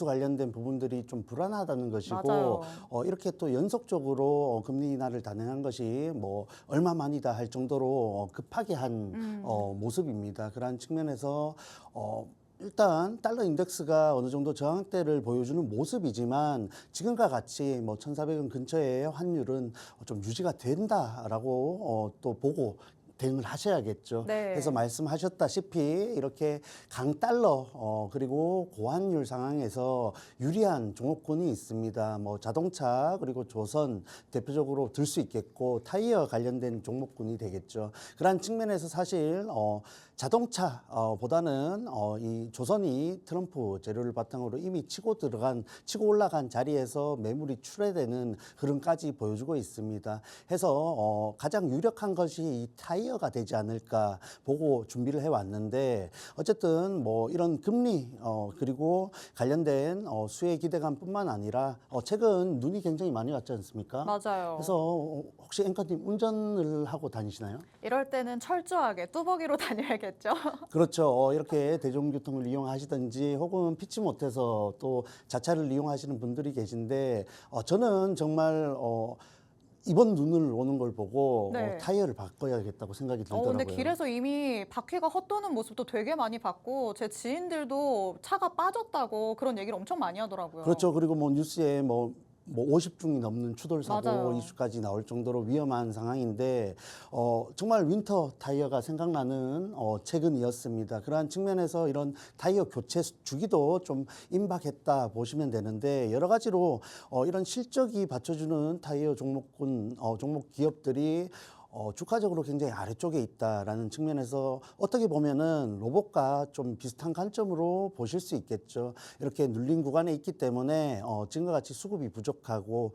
관련된 부분들이 좀 불안하다는 것이고, 맞아요. 이렇게 또 연속적으로 금리 인하를 단행한 것이 뭐 얼마만이다 할 정도로 급하게 한 모습입니다. 그러한 측면에서 일단 달러 인덱스가 어느 정도 저항대를 보여주는 모습이지만 지금과 같이 뭐 1,400원 근처의 환율은 좀 유지가 된다라고 또 보고 대응을 하셔야겠죠. 네. 그래서 말씀하셨다시피 이렇게 강달러 그리고 고환율 상황에서 유리한 종목군이 있습니다. 뭐 자동차 그리고 조선 대표적으로 들 수 있겠고, 타이어 관련된 종목군이 되겠죠. 그러한 측면에서 사실 자동차 보다는 이 조선이 트럼프 재료를 바탕으로 이미 치고 올라간 자리에서 매물이 출회되는 흐름까지 보여주고 있습니다. 해서 가장 유력한 것이 이 타이어가 되지 않을까 보고 준비를 해왔는데, 어쨌든 뭐 이런 금리 그리고 관련된 수혜 기대감뿐만 아니라 최근 눈이 굉장히 많이 왔지 않습니까? 맞아요. 그래서 혹시 앵커님 운전을 하고 다니시나요? 이럴 때는 철저하게 뚜벅이로 다녀야겠죠. 그렇죠. 이렇게 대중교통을 이용하시든지 혹은 피치 못해서 또 자차를 이용하시는 분들이 계신데, 저는 정말 이번 눈을 오는 걸 보고 네. 타이어를 바꿔야겠다고 생각이 들더라고요. 근데 길에서 이미 바퀴가 헛도는 모습도 되게 많이 봤고, 제 지인들도 차가 빠졌다고 그런 얘기를 엄청 많이 하더라고요. 그렇죠. 그리고 뭐 뉴스에 뭐 50중이 넘는 추돌사고 맞아요. 이슈까지 나올 정도로 위험한 상황인데, 정말 윈터 타이어가 생각나는 최근이었습니다. 그러한 측면에서 이런 타이어 교체 주기도 좀 임박했다 보시면 되는데, 여러 가지로 이런 실적이 받쳐주는 타이어 종목군 종목 기업들이 주가적으로 굉장히 아래쪽에 있다라는 측면에서 어떻게 보면은 로봇과 좀 비슷한 관점으로 보실 수 있겠죠. 이렇게 눌린 구간에 있기 때문에 지금과 같이 수급이 부족하고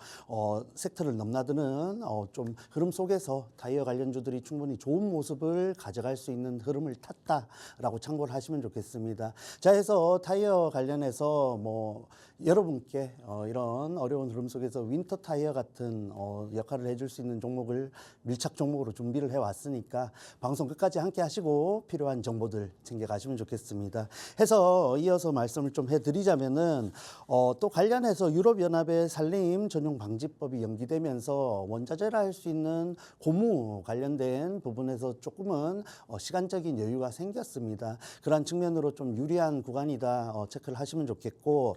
섹터를 넘나드는 좀 흐름 속에서 타이어 관련주들이 충분히 좋은 모습을 가져갈 수 있는 흐름을 탔다라고 참고를 하시면 좋겠습니다. 자, 해서 타이어 관련해서 뭐 여러분께 이런 어려운 흐름 속에서 윈터 타이어 같은 역할을 해줄 수 있는 종목을 밀착 종목으로 준비를 해왔으니까 방송 끝까지 함께 하시고 필요한 정보들 챙겨가시면 좋겠습니다. 해서 이어서 말씀을 좀 해드리자면은 또 관련해서 유럽연합의 산림 전용 방지법이 연기되면서 원자재라 할 수 있는 고무 관련된 부분에서 조금은 시간적인 여유가 생겼습니다. 그러한 측면으로 좀 유리한 구간이다 체크를 하시면 좋겠고,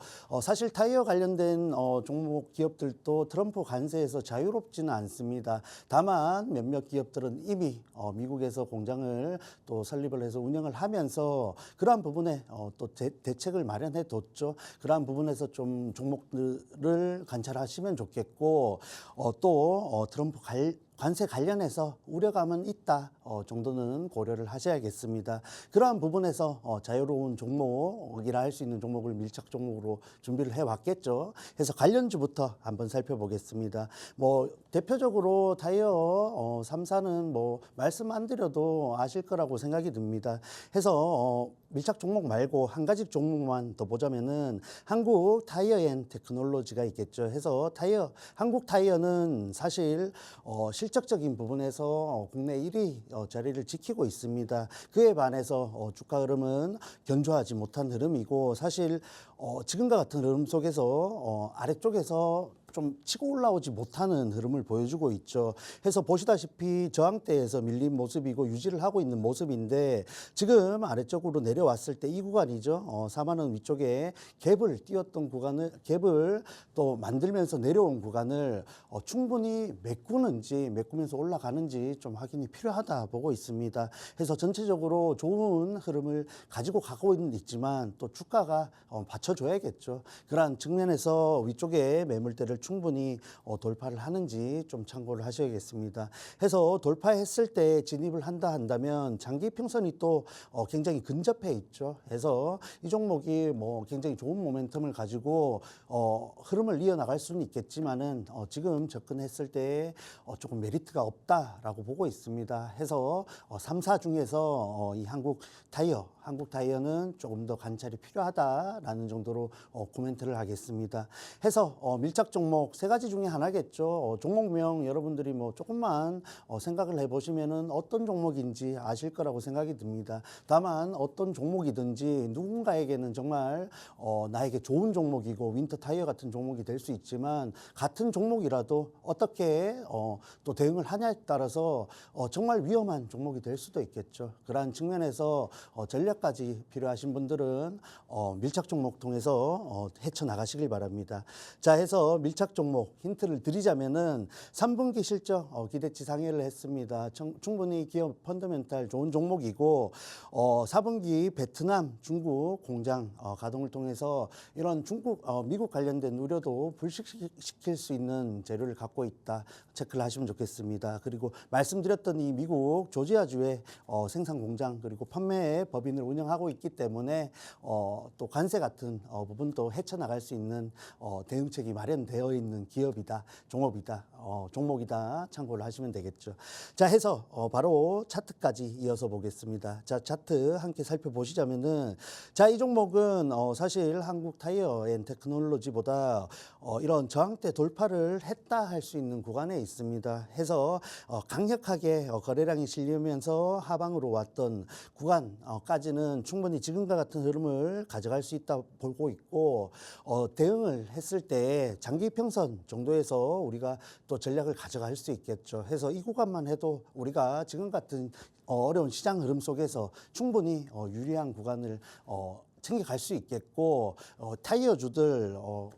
사실 타이어 관련된 종목 기업들도 트럼프 관세에서 자유롭지는 않습니다. 다만 몇몇 협력 기업들은 이미 미국에서 공장을 또 설립을 해서 운영을 하면서 그러한 부분에 또 대책을 마련해 뒀죠. 그러한 부분에서 좀 종목들을 관찰하시면 좋겠고 또 트럼프 관세 관련해서 우려감은 있다 정도는 고려를 하셔야겠습니다. 그러한 부분에서 자유로운 종목이라 할 수 있는 종목을 밀착 종목으로 준비를 해왔겠죠. 해서 관련주부터 한번 살펴보겠습니다. 뭐 대표적으로 타이어 3사는 뭐 말씀 안 드려도 아실 거라고 생각이 듭니다. 해서 밀착 종목 말고 한 가지 종목만 더 보자면은 한국 타이어 앤 테크놀로지가 있겠죠. 해서 한국 타이어는 사실 실적적인 부분에서 국내 1위 자리를 지키고 있습니다. 그에 반해서 주가 흐름은 견조하지 못한 흐름이고 사실 지금과 같은 흐름 속에서 아래쪽에서 좀 치고 올라오지 못하는 흐름을 보여주고 있죠. 해서 보시다시피 저항대에서 밀린 모습이고 유지를 하고 있는 모습인데 지금 아래쪽으로 내려왔을 때 이 구간이죠. 4만 원 위쪽에 갭을 띄웠던 구간을 갭을 또 만들면서 내려온 구간을 충분히 메꾸면서 올라가는지 좀 확인이 필요하다 보고 있습니다. 해서 전체적으로 좋은 흐름을 가지고 가고 있지만 또 주가가 받쳐줘야겠죠. 그러한 측면에서 위쪽에 매물대를 충분히 돌파를 하는지 좀 참고를 하셔야겠습니다. 해서 돌파했을 때 진입을 한다면 장기 평선이 또 굉장히 근접해 있죠. 해서 이 종목이 뭐 굉장히 좋은 모멘텀을 가지고 흐름을 이어나갈 수는 있겠지만은 지금 접근했을 때 조금 메리트가 없다라고 보고 있습니다. 해서 3사 중에서 이 한국 타이어는 조금 더 관찰이 필요하다라는 정도로 코멘트를 하겠습니다. 해서 밀착 종목 세 가지 중에 하나겠죠. 종목명 여러분들이 뭐 조금만 생각을 해보시면은 어떤 종목인지 아실 거라고 생각이 듭니다. 다만 어떤 종목이든지 누군가에게는 정말 나에게 좋은 종목이고 윈터 타이어 같은 종목이 될 수 있지만 같은 종목이라도 어떻게 또 대응을 하냐에 따라서 정말 위험한 종목이 될 수도 있겠죠. 그러한 측면에서 전략까지 필요하신 분들은 밀착 종목 통해서 헤쳐나가시길 바랍니다. 자, 해서 밀착 종목 힌트를 드리자면은 3분기 실적 기대치 상회를 했습니다. 충분히 기업 펀더멘탈 좋은 종목이고 4분기 베트남, 중국 공장 가동을 통해서 이런 미국 관련된 우려도 불식시킬 수 있는 재료를 갖고 있다. 체크를 하시면 좋겠습니다. 그리고 말씀드렸던 이 미국 조지아주의 생산 공장 그리고 판매 법인을 운영하고 있기 때문에 또 관세 같은 부분도 헤쳐나갈 수 있는 대응책이 마련되어 있는 기업이다, 종목이다 참고를 하시면 되겠죠. 자, 해서 바로 차트까지 이어서 보겠습니다. 자, 차트 함께 살펴보시자면은 자, 이 종목은 사실 한국 타이어 앤 테크놀로지보다 이런 저항대 돌파를 했다 할 수 있는 구간에 있습니다. 해서 강력하게 거래량이 실리면서 하방으로 왔던 구간까지는 충분히 지금과 같은 흐름을 가져갈 수 있다 보고 있고 대응을 했을 때 장기 평선 정도에서 우리가 또 전략을 가져갈 수 있겠죠. 해서 이 구간만 해도 우리가 지금 같은 어려운 시장 흐름 속에서 충분히 유리한 구간을 챙겨갈 수 있겠고 타이어주들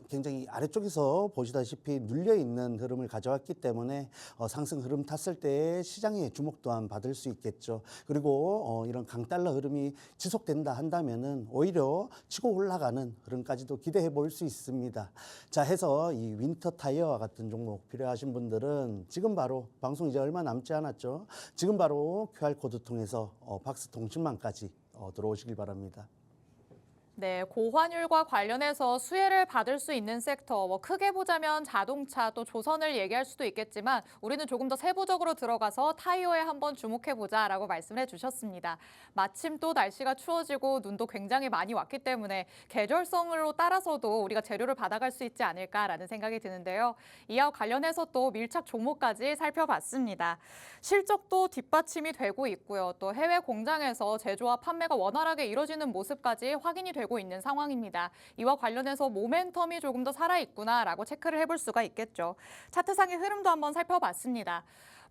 굉장히 아래쪽에서 보시다시피 눌려있는 흐름을 가져왔기 때문에 상승 흐름 탔을 때 시장의 주목 또한 받을 수 있겠죠. 그리고 이런 강달러 흐름이 지속된다 한다면은 오히려 치고 올라가는 흐름까지도 기대해 볼 수 있습니다. 자, 해서 이 윈터 타이어와 같은 종목 필요하신 분들은 지금 바로 방송 이제 얼마 남지 않았죠. 지금 바로 QR코드 통해서 박스 통신망까지 들어오시길 바랍니다. 네, 고환율과 관련해서 수혜를 받을 수 있는 섹터, 뭐 크게 보자면 자동차 또 조선을 얘기할 수도 있겠지만 우리는 조금 더 세부적으로 들어가서 타이어에 한번 주목해보자라고 말씀해 주셨습니다. 마침 또 날씨가 추워지고 눈도 굉장히 많이 왔기 때문에 계절성으로 따라서도 우리가 재료를 받아갈 수 있지 않을까라는 생각이 드는데요. 이와 관련해서 또 밀착 종목까지 살펴봤습니다. 실적도 뒷받침이 되고 있고요. 또 해외 공장에서 제조와 판매가 원활하게 이루어지는 모습까지 확인이 되고 있는 상황입니다. 이와 관련해서 모멘텀이 조금 더 살아있구나라고 체크를 해볼 수가 있겠죠. 차트상의 흐름도 한번 살펴봤습니다.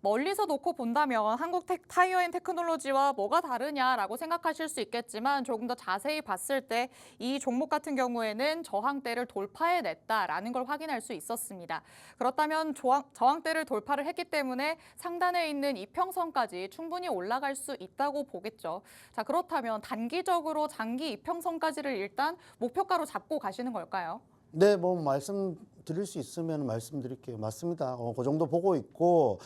멀리서 놓고 본다면 한국 타이어앤테크놀로지와 뭐가 다르냐라고 생각하실 수 있겠지만 조금 더 자세히 봤을 때 이 종목 같은 경우에는 저항대를 돌파해냈다라는 걸 확인할 수 있었습니다. 그렇다면 저항대를 돌파를 했기 때문에 상단에 있는 이평선까지 충분히 올라갈 수 있다고 보겠죠. 자, 그렇다면 단기적으로 장기 이평선까지를 일단 목표가로 잡고 가시는 걸까요? 네, 뭐 말씀드릴 수 있으면 말씀드릴게요. 맞습니다. 그 정도 보고 있고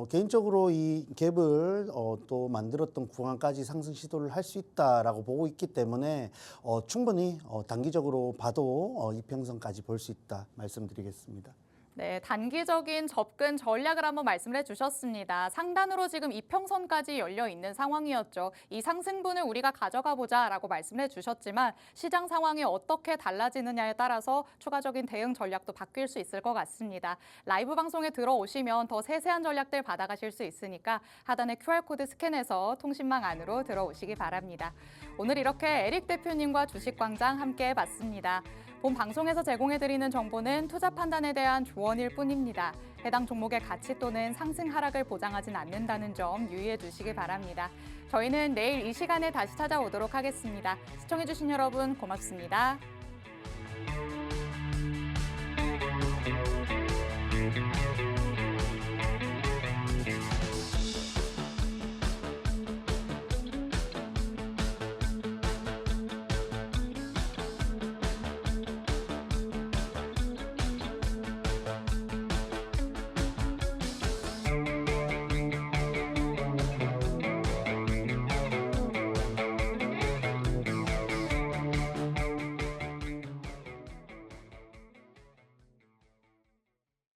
개인적으로 이 갭을 또 만들었던 구간까지 상승 시도를 할 수 있다라고 보고 있기 때문에 충분히 단기적으로 봐도 이평선까지 볼 수 있다 말씀드리겠습니다. 네, 단기적인 접근 전략을 한번 말씀을 해주셨습니다. 상단으로 지금 이평선까지 열려 있는 상황이었죠. 이 상승분을 우리가 가져가 보자라고 말씀을 해주셨지만 시장 상황이 어떻게 달라지느냐에 따라서 추가적인 대응 전략도 바뀔 수 있을 것 같습니다. 라이브 방송에 들어오시면 더 세세한 전략들 받아가실 수 있으니까 하단의 QR코드 스캔해서 통신망 안으로 들어오시기 바랍니다. 오늘 이렇게 에릭 대표님과 주식광장 함께 해봤습니다. 본 방송에서 제공해드리는 정보는 투자 판단에 대한 조언일 뿐입니다. 해당 종목의 가치 또는 상승 하락을 보장하진 않는다는 점 유의해 주시기 바랍니다. 저희는 내일 이 시간에 다시 찾아오도록 하겠습니다. 시청해주신 여러분 고맙습니다.